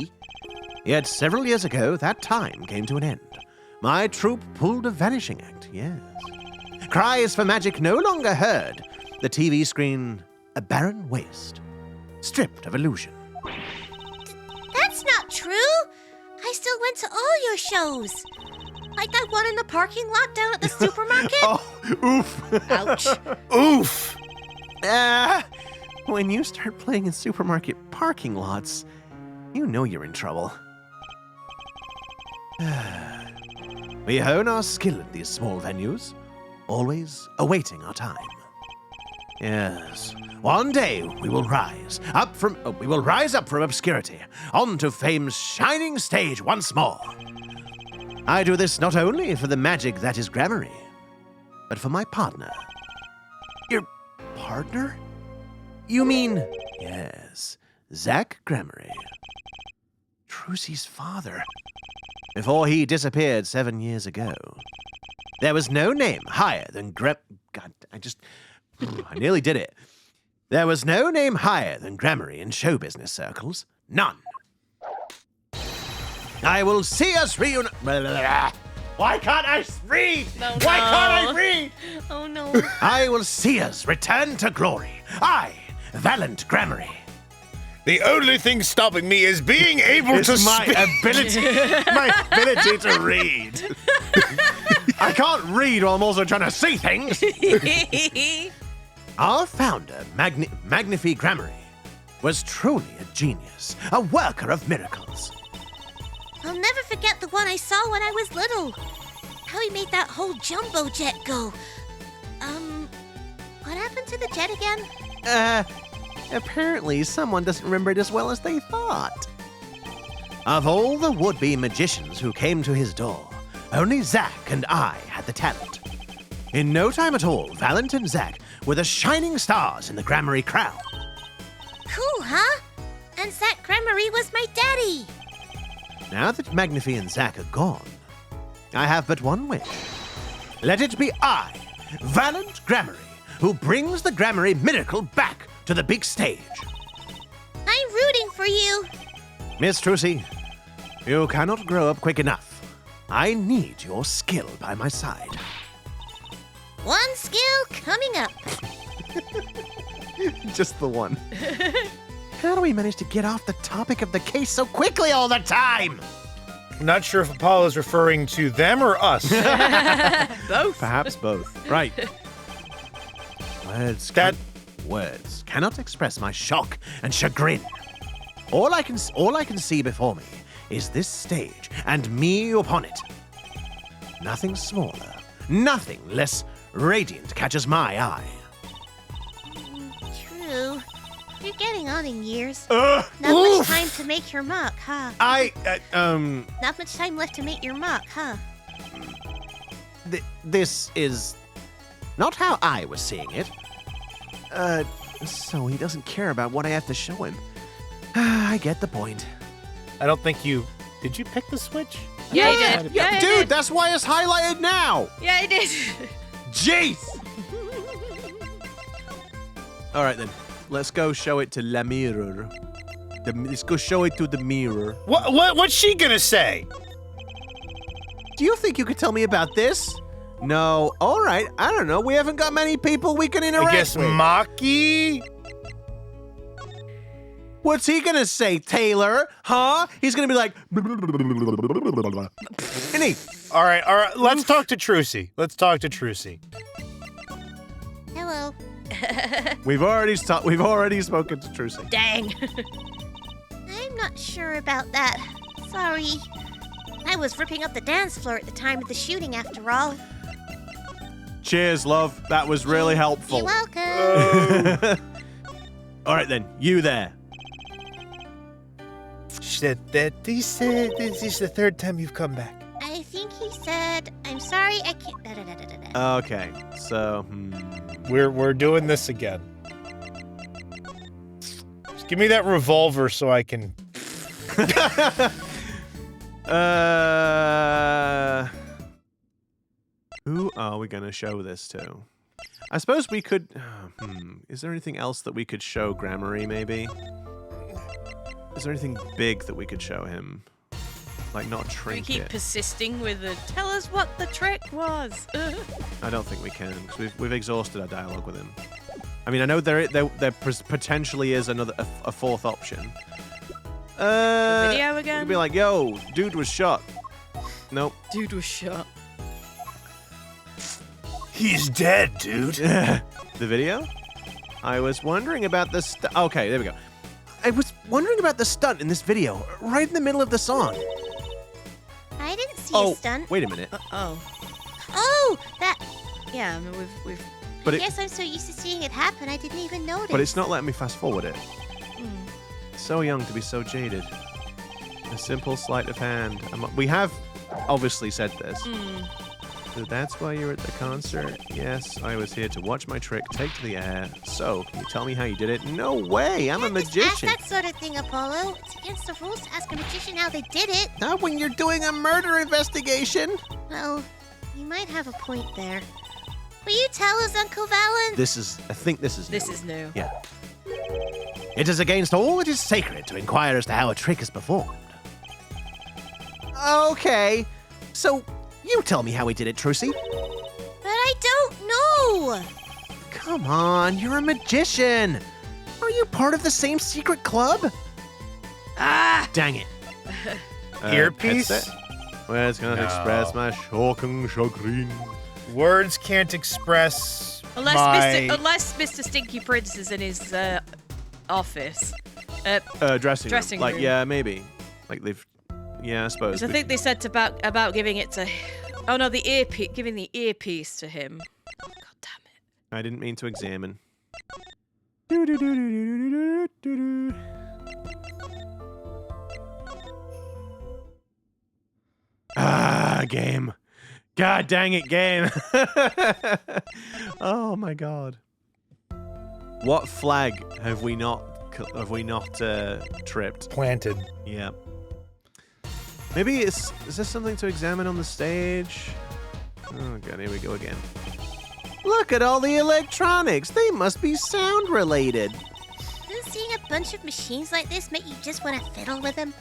Yet several years ago, that time came to an end. My troupe pulled a vanishing act, yes. Cries for magic no longer heard. The TV screen, a barren waste, stripped of illusion. That's not true. I still went to all your shows. Like that one in the parking lot down at the supermarket. Oh, oof. Ouch. Oof. When you start playing in supermarket parking lots, you know you're in trouble. We hone our skill at these small venues, always awaiting our time. Yes, one day we will rise up from obscurity onto fame's shining stage once more. I do this not only for the magic that is Gramarye, but for my partner. Your partner? You mean, yes, Zach Gramarye, Trucy's father. Before he disappeared 7 years ago, there was no name higher than God, I nearly did it. There was no name higher than Gramarye in show business circles. None. I will see us reunite. Why can't I read? No, Why can't I read? Oh, no. I will see us return to glory. I, Valant Gramarye. The only thing stopping me is being able to my ability to read. I can't read while I'm also trying to see things. Our founder, Magnifi Gramarye, was truly a genius, a worker of miracles. I'll never forget the one I saw when I was little. How he made that whole jumbo jet go. What happened to the jet again? Apparently someone doesn't remember it as well as they thought. Of all the would-be magicians who came to his door, only Zach and I had the talent. In no time at all, Valant and Zach were the shining stars in the Gramarye crown. Cool, huh? And Zach Gramarye was my daddy. Now that Magnifi and Zach are gone, I have but one wish. Let it be I, Valant Gramarye, who brings the Gramarye miracle back to the big stage. I'm rooting for you. Miss Trucy, you cannot grow up quick enough. I need your skill by my side. One skill coming up. Just the one. How do we manage to get off the topic of the case so quickly all the time? I'm not sure if Apollo's referring to them or us. Both. Perhaps both. Right. Words cannot express my shock and chagrin. All I can see before me is this stage and me upon it. Nothing smaller, nothing less radiant catches my eye. True. You're getting on in years. Oof. Not much time to make your mark, huh? Not much time left to make your mark, huh? This is not how I was seeing it. So he doesn't care about what I have to show him. I get the point. I don't think you... Did you pick the switch? Yeah, he did. Yeah, he Dude, did. that's why it's highlighted now. Yeah, he did. Jeez. All right, then. Let's go show it to Lamirror. Let's go show it to the mirror. What's she gonna say? Do you think you could tell me about this? No. All right. I don't know. We haven't got many people we can interact I guess with. Maki? What's he gonna say, Taylor? Huh? He's gonna be like... Isn't he? All right. Let's talk to Trucy. Hello. We've already spoken to Trucy. Dang. I'm not sure about that. Sorry. I was ripping up the dance floor at the time of the shooting, after all. Cheers, love. That was really helpful. You're welcome. All right, then. You there. Said that this is the third time you've come back. I think he said, I'm sorry, I can't... Da, da, da, da, da, da. Okay. So, We're doing this again. Just give me that revolver so I can... Who are we gonna show this to? I suppose we could... Is there anything else that we could show Gramarye, maybe? Is there anything big that we could show him? Like, not We trinket. keep persisting with the tell us what the trick was. I don't think we can, because we've exhausted our dialogue with him. I mean, I know there potentially is a fourth option. The video We again? could be like, yo, dude was shot. Nope. Dude was shot. He's dead, dude. The video? I was wondering about the okay, there we go. I was wondering about the stunt in this video, right in the middle of the song. I didn't see a stunt. Wait a minute. Oh. Oh, that... Yeah, I mean, we've But I guess I'm so used to seeing it happen, I didn't even notice. But it's not letting me fast forward it. So young to be so jaded. A simple sleight of hand. We have obviously said this. So that's why you're at the concert? Yes, I was here to watch my trick take to the air. So, can you tell me how you did it? No way, I'm a magician. Ask that sort of thing, Apollo. It's against the rules to ask a magician how they did it. Not when you're doing a murder investigation. Well, you might have a point there. Will you tell us, Uncle Valant? I think this is new. This is new. Yeah. It is against all that is sacred to inquire as to how a trick is performed. Okay, so you tell me how he did it, Trucy. But I don't know. Come on, you're a magician. Are you part of the same secret club? Ah! Dang it. Earpiece? Headset? Well, it's gonna express my shocking chagrin. Words can't express Unless Mr. Stinky Prince is in his office. Dressing room. Like, room. yeah, maybe. Like they've, yeah, I suppose. Because I think they said about giving it to. Oh no, the earpiece, giving the earpiece to him. God damn it! I didn't mean to examine. Ah, game. God dang it, game. Oh my god. What flag have we not tripped? planted. Yeah. Maybe is this something to examine on the stage? Oh god, here we go again. Look at all the electronics. They must be sound related. Doesn't seeing a bunch of machines like this make you just want to fiddle with them?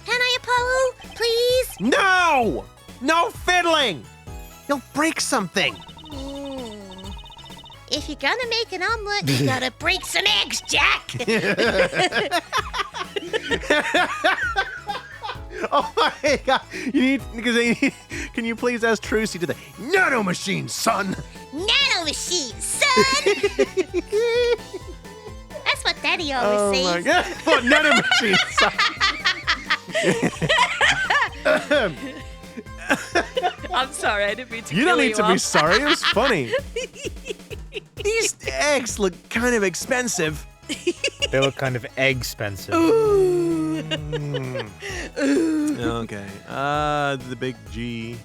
Can I, Apollo? Please? No! No fiddling! You'll break something. If you're gonna make an omelet, you gotta break some eggs, Jack! Oh my god! Can you please ask Trucy to the nano machine, son? Nano machine, son! That's what Daddy always says. Oh my god! What nano machine, son? I'm sorry, I didn't mean to. You don't need to be off. sorry. It was funny. These eggs look kind of expensive. They look kind of egg-spensive. Okay. The big G.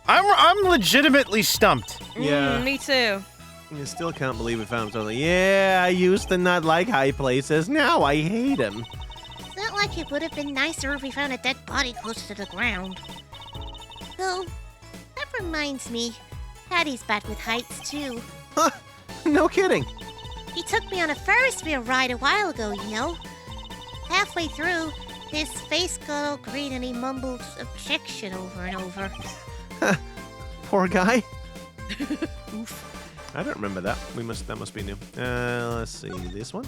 I'm legitimately stumped. Yeah. Me too. I still can't believe we found something. Yeah, I used to not like high places. Now I hate them. It's not like it would have been nicer if we found a dead body close to the ground. Though, that reminds me, Patty's bad with heights, too. Huh? No kidding. He took me on a Ferris wheel ride a while ago, you know. Halfway through, his face got all green and he mumbled objection over and over. Poor guy. Oof. I don't remember that. That must be new. Let's see. This one?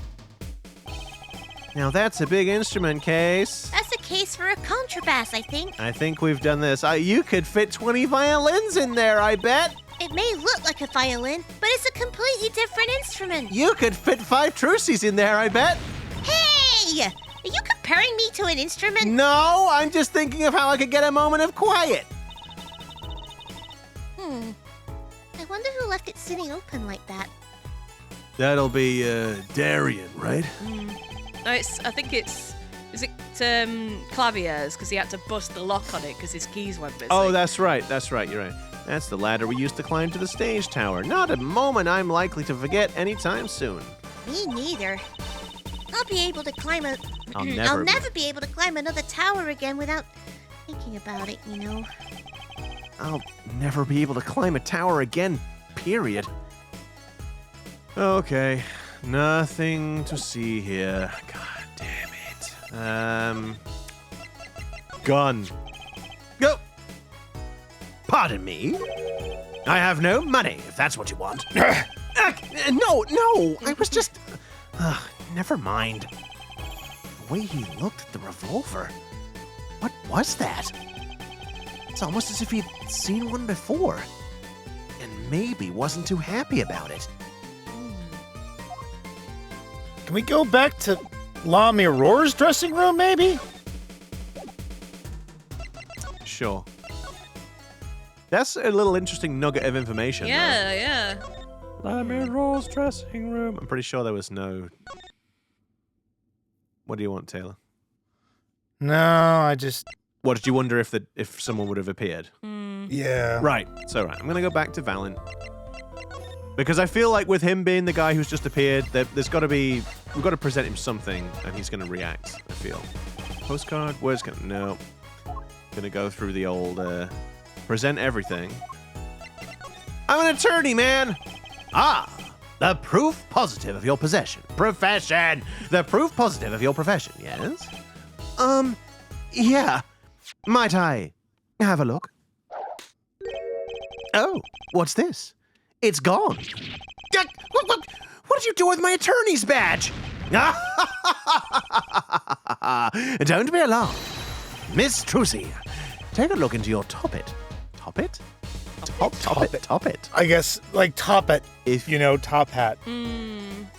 Now that's a big instrument case. That's a case for a contrabass, I think. I think we've done this. You could fit 20 violins in there, I bet. It may look like a violin, but it's a completely different instrument. You could fit 5 truces in there, I bet. Hey! Are you comparing me to an instrument? No, I'm just thinking of how I could get a moment of quiet. I wonder who left it sitting open like that. That'll be Darian, right? No, I think it's. Is it Clavier's? Because he had to bust the lock on it because his keys went missing. Oh, that's right. That's right. You're right. That's the ladder we used to climb to the stage tower. Not a moment I'm likely to forget anytime soon. Me neither. I'll be able to climb a. I'll I'll never never be able to climb another tower again without thinking about it, you know. I'll never be able to climb a tower again, period. Okay, nothing to see here. God damn it. Gun. Go! Pardon me? I have no money, if that's what you want. No, I was just... never mind. The way he looked at the revolver. What was that? It's almost as if he'd seen one before. And maybe wasn't too happy about it. Can we go back to Lamirror's dressing room, maybe? Sure. That's a little interesting nugget of information. Yeah. Lamirror's dressing room. I'm pretty sure there was no... What do you want, Taylor? No, I just... What, did you wonder if someone would have appeared? Yeah. Right. So, I'm going to go back to Valant. Because I feel like with him being the guy who's just appeared, there's got to be... We've got to present him something, and he's going to react, I feel. Postcard? Where's going to... No. Going to go through the old... present everything. I'm an attorney, man! Ah! The proof positive of your profession. The proof positive of your profession, yes? Yeah. Might I have a look? Oh, what's this? It's gone. What did you do with my attorney's badge? Don't be alarmed. Miss Trucy, take a look into your toppet. Toppet? Toppet. I guess, like, top it. If You know, top hat.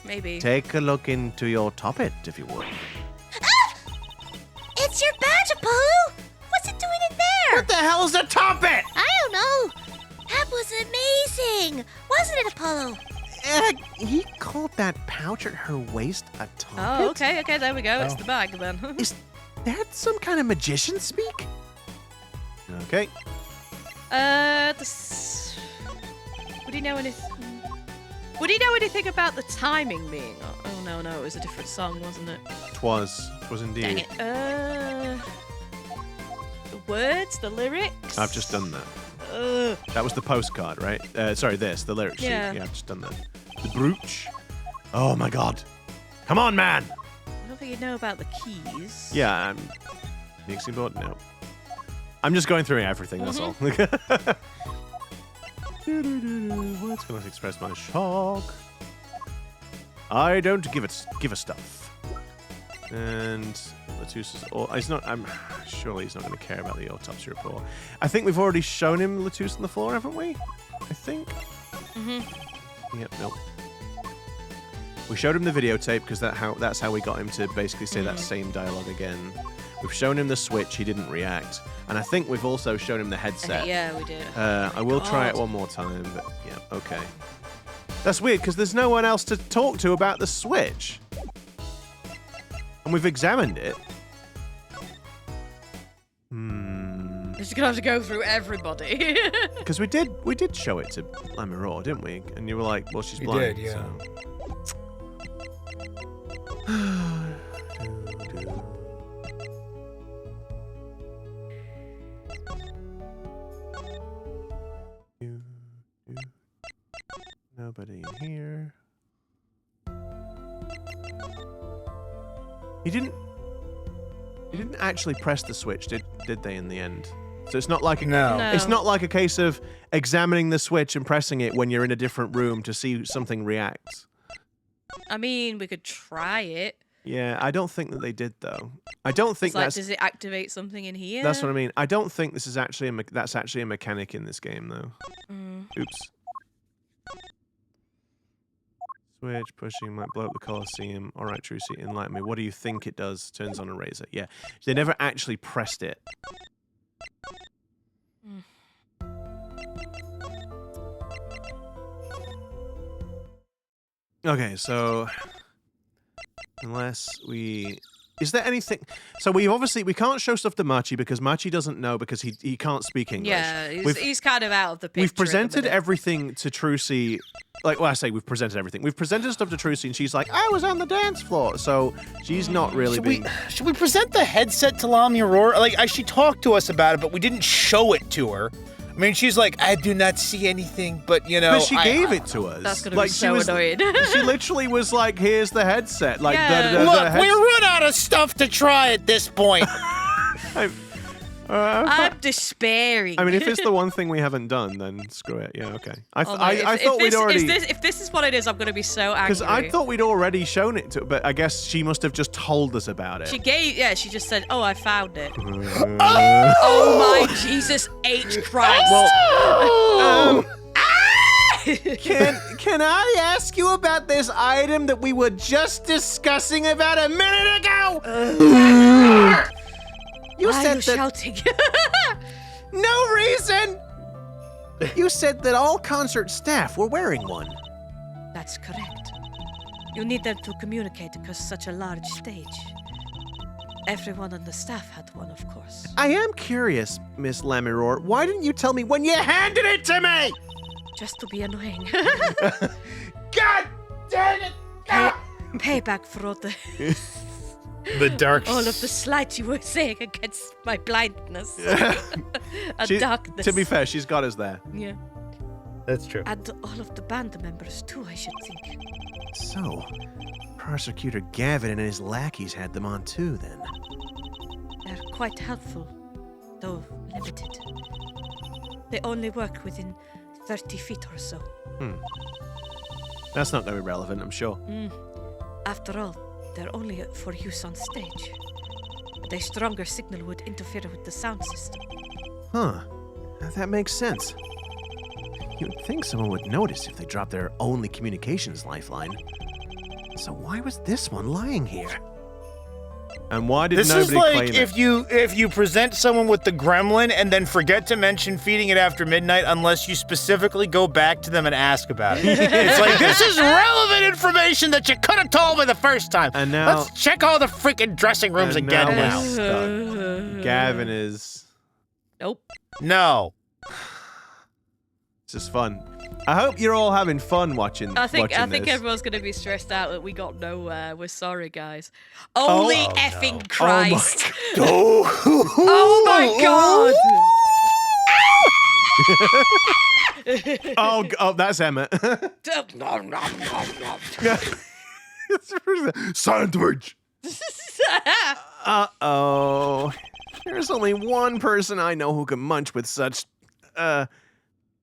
Maybe. Take a look into your toppet, if you would. It's your badge, Apollo! What's it doing in there? What the hell's a toppet? I don't know. That was amazing, wasn't it, Apollo? He called that pouch at her waist a toppet? Oh, okay, there we go. It's the bag then. Is that some kind of magician speak? Okay. Would he know anything? Would he know anything about the timing being? Oh no, it was a different song, wasn't it? Twas indeed. Dang it. The words, the lyrics. I've just done that. That was the postcard, right? Sorry, the lyrics sheet. Yeah. Yeah, I've just done that. The brooch. Oh my god. Come on, man. I don't think you know about the keys. Yeah, mixing board? No. I'm just going through everything, that's all. What's going to express my shock? I don't give a stuff. And Latus's... he's not... surely he's not going to care about the autopsy report. I think we've already shown him Latus on the floor, haven't we? I think. Yep, nope. We showed him the videotape because that's how we got him to basically say that same dialogue again. We've shown him the switch, he didn't react. And I think we've also shown him the headset. Yeah, we did. I will try it one more time, but yeah, okay. That's weird, because there's no one else to talk to about the Switch. And we've examined it. We're just gonna have to go through everybody. Because we did show it to Lamirror, didn't we? And you were like, well, she's blind. did, yeah. Nobody in here. He didn't actually press the switch, did they, in the end? So it's not like it's not like a case of examining the switch and pressing it when you're in a different room to see something react. I mean, we could try it. Yeah, I don't think that they did though. I don't think that's. Does it activate something in here? That's what I mean. I don't think this is actually that's actually a mechanic in this game though. Oops. Switch, pushing might blow up the Colosseum. All right, Trucy, enlighten me. What do you think it does? Turns on a razor. Yeah, they never actually pressed it. Okay, so unless we... Is there anything... So we can't show stuff to Machi because Machi doesn't know because he can't speak English. Yeah, he's kind of out of the picture. We've presented everything to Trucy. Like, well, I say we've presented everything. We've presented stuff to Trucy and she's like, I was on the dance floor. So she's not really Should we present the headset to Lamirror? Like, she talked to us about it, but we didn't show it to her. I mean, she's like, I do not see anything, but, you know... But she gave it to us. That's gonna be so annoying. She literally was like, here's the headset. Like, Yeah. Look, we run out of stuff to try at this point. I'm despairing. I mean, if it's the one thing we haven't done, then screw it. Yeah, okay. I If thought we'd already... If this is what it is, I'm going to be so angry. Because I thought we'd already shown it to her, but I guess she must have just told us about it. She just said, oh, I found it. Oh my Jesus H. Christ. Well, can I ask you about this item that we were just discussing about a minute ago? You Why said are you shouting? No reason! You said that all concert staff were wearing one. That's correct. You need them to communicate because such a large stage. Everyone on the staff had one, of course. I am curious, Miss Lamirror. Why didn't you tell me when you handed it to me? Just to be annoying. God dang it! Payback for all The dark... all of the slights you were saying against my blindness. And darkness. To be fair, she's got us there. Yeah. That's true. And all of the band members too, I should think. So, Prosecutor Gavin and his lackeys had them on too, then. They're quite helpful, though limited. They only work within 30 feet or so. That's not very relevant, I'm sure. After all, they're only for use on stage. But a stronger signal would interfere with the sound system. Huh. That makes sense. You'd think someone would notice if they dropped their only communications lifeline. So why was this one lying here? And why did This nobody is like claim it? if you present someone with the gremlin and then forget to mention feeding it after midnight unless you specifically go back to them and ask about it. It's like, this is relevant information that you could have told me the first time. And now... Let's check all the freaking dressing rooms and again now now. we're stuck. Gavin is... Nope. No. This is fun. I hope you're all having fun watching I think this. everyone's gonna be stressed out that we got nowhere. We're sorry, guys. Holy effing Christ! Oh Oh my God! Oh, that's Emma. Sandwich. Uh-oh. There's only one person I know who can munch with such,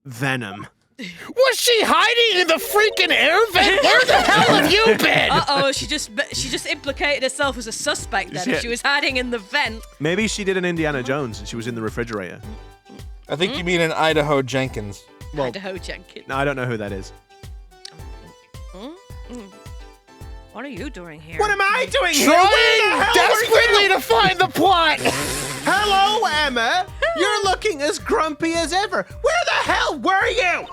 venom. Was she hiding in the freaking air vent? Where the hell have you been? Uh-oh, she just implicated herself as a suspect then. Yeah. If she was hiding in the vent. Maybe she did an Indiana Jones and she was in the refrigerator. I think you mean an Idaho Jenkins. Well, Idaho Jenkins. No, I don't know who that is. What are you doing here? What am I doing here? Trying desperately to find the plot. Hello, Emma. You're looking as grumpy as ever. Where the hell were you?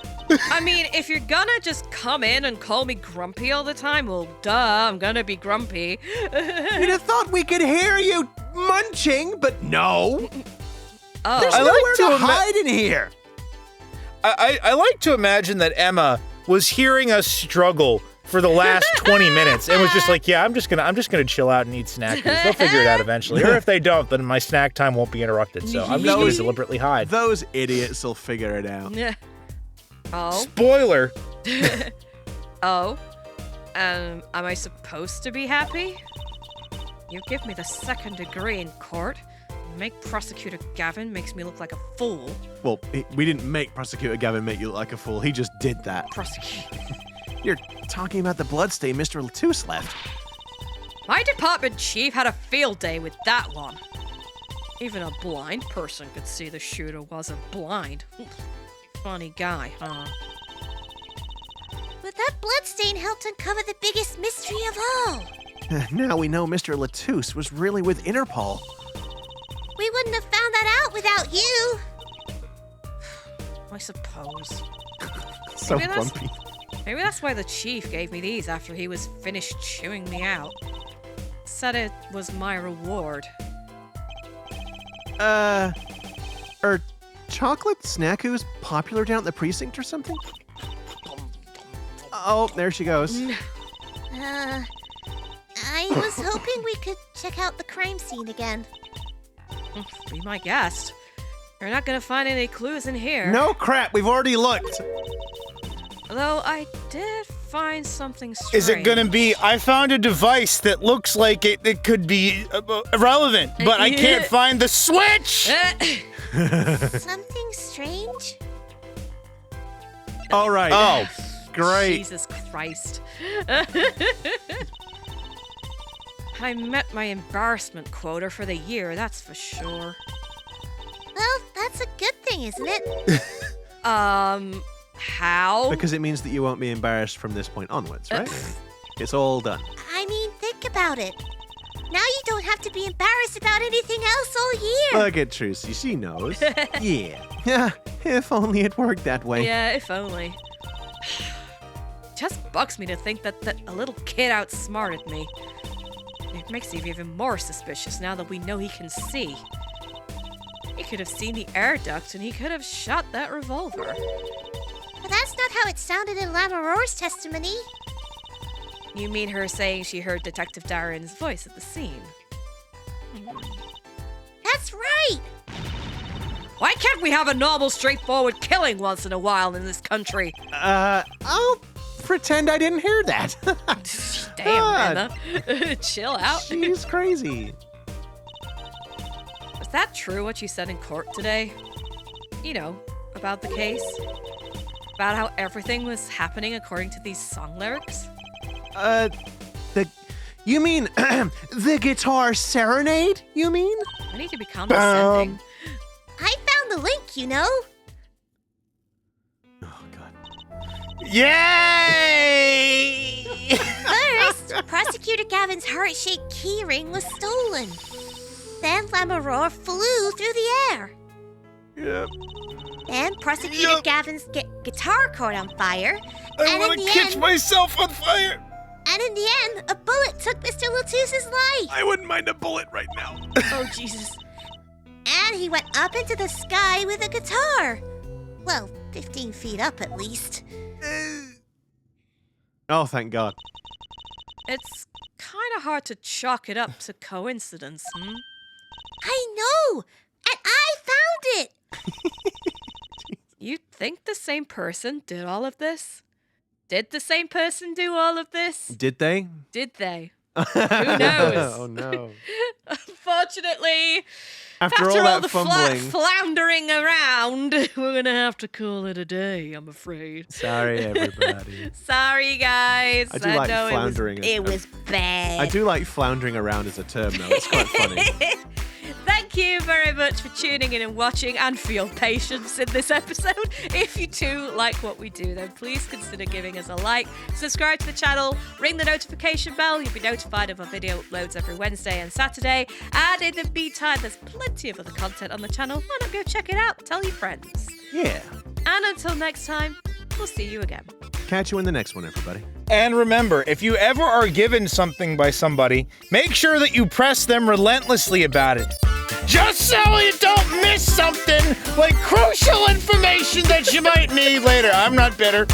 I mean, if you're gonna just come in and call me grumpy all the time, well, duh, I'm gonna be grumpy. You'd have thought we could hear you munching, but no. Oh. There's I like nowhere to to ima- hide in here. I like to imagine that Emma was hearing us struggle for the last 20 minutes and was just like, yeah, I'm just gonna chill out and eat snack foods. They'll figure it out eventually. Or if they don't, then my snack time won't be interrupted. So I'm just gonna deliberately hide. Those idiots will figure it out. Yeah. Oh. Spoiler. Oh. Am I supposed to be happy? You give me the 2nd degree in court. Make Prosecutor Gavin makes me look like a fool. Well, we didn't make Prosecutor Gavin make you look like a fool. He just did that. You're talking about the bloodstain Mr. Latouche left. My department chief had a field day with that one. Even a blind person could see the shooter wasn't blind. Funny guy, huh? But that bloodstain helped uncover the biggest mystery of all. Now we know Mr. Latouche was really with Interpol. We wouldn't have found that out without you. I suppose. So Maybe that's- grumpy. Maybe that's why the chief gave me these after he was finished chewing me out. Said it was my reward. Are chocolate snackoos popular down at the precinct or something? Oh, there she goes. I was hoping we could check out the crime scene again. Be my guest. You're not gonna find any clues in here. No crap, we've already looked. Though I did find something strange. Is it gonna be, I found a device that looks like it could be irrelevant, but I can't find the switch? Something strange? All right. Oh, great. Jesus Christ. I met my embarrassment quota for the year, that's for sure. Well, that's a good thing, isn't it? How? Because it means that you won't be embarrassed from this point onwards, right? It's all done. I mean, think about it. Now you don't have to be embarrassed about anything else all year. Look at Trucy, she knows. Yeah, if only it worked that way. Yeah, if only. Just bugs me to think that a little kid outsmarted me. It makes me even more suspicious now that we know he can see. He could have seen the air duct and he could have shot that revolver. But that's not how it sounded in Lamirror's testimony. You mean her saying she heard Detective Darren's voice at the scene? That's right! Why can't we have a normal, straightforward killing once in a while in this country? I'll pretend I didn't hear that. Damn, Emma. Chill out. She's crazy. Was that true what you said in court today? You know, about the case? About how everything was happening according to these song lyrics? You mean the guitar serenade, you mean? I need to be condescending. I found the link, you know. Oh, God. yay! First, Prosecutor Gavin's heart-shaped keyring was stolen. Then Lamirror flew through the air. Yep. Then Prosecutor Gavin's guitar caught on fire. I want to catch myself on fire. And in the end, a bullet took Mr. Latouche's life. I wouldn't mind a bullet right now. Oh, Jesus. And he went up into the sky with a guitar. Well, 15 feet up at least. Oh, thank God. It's kind of hard to chalk it up to coincidence, I know! And I found it! You think the same person did all of this? Did the same person do all of this? Did they? Did they? Who knows? Oh, no. Unfortunately, After all that the fumbling. floundering around, we're gonna have to call it a day, I'm afraid. Sorry, everybody. Sorry, guys. I do like know floundering. It was bad. I do like floundering around as a term, though. It's quite funny. Thank you very much for tuning in and watching, and for your patience in this episode. If you too like what we do, then please consider giving us a like, subscribe to the channel, ring the notification bell. You'll be notified of our video uploads every Wednesday and Saturday. And in the meantime, there's plenty of other content on the channel. Why not go check it out? Tell your friends. Yeah. And until next time, we'll see you again. Catch you in the next one, everybody. And remember, if you ever are given something by somebody, make sure that you press them relentlessly about it. Just so you don't miss something like crucial information that you might need later. I'm not bitter.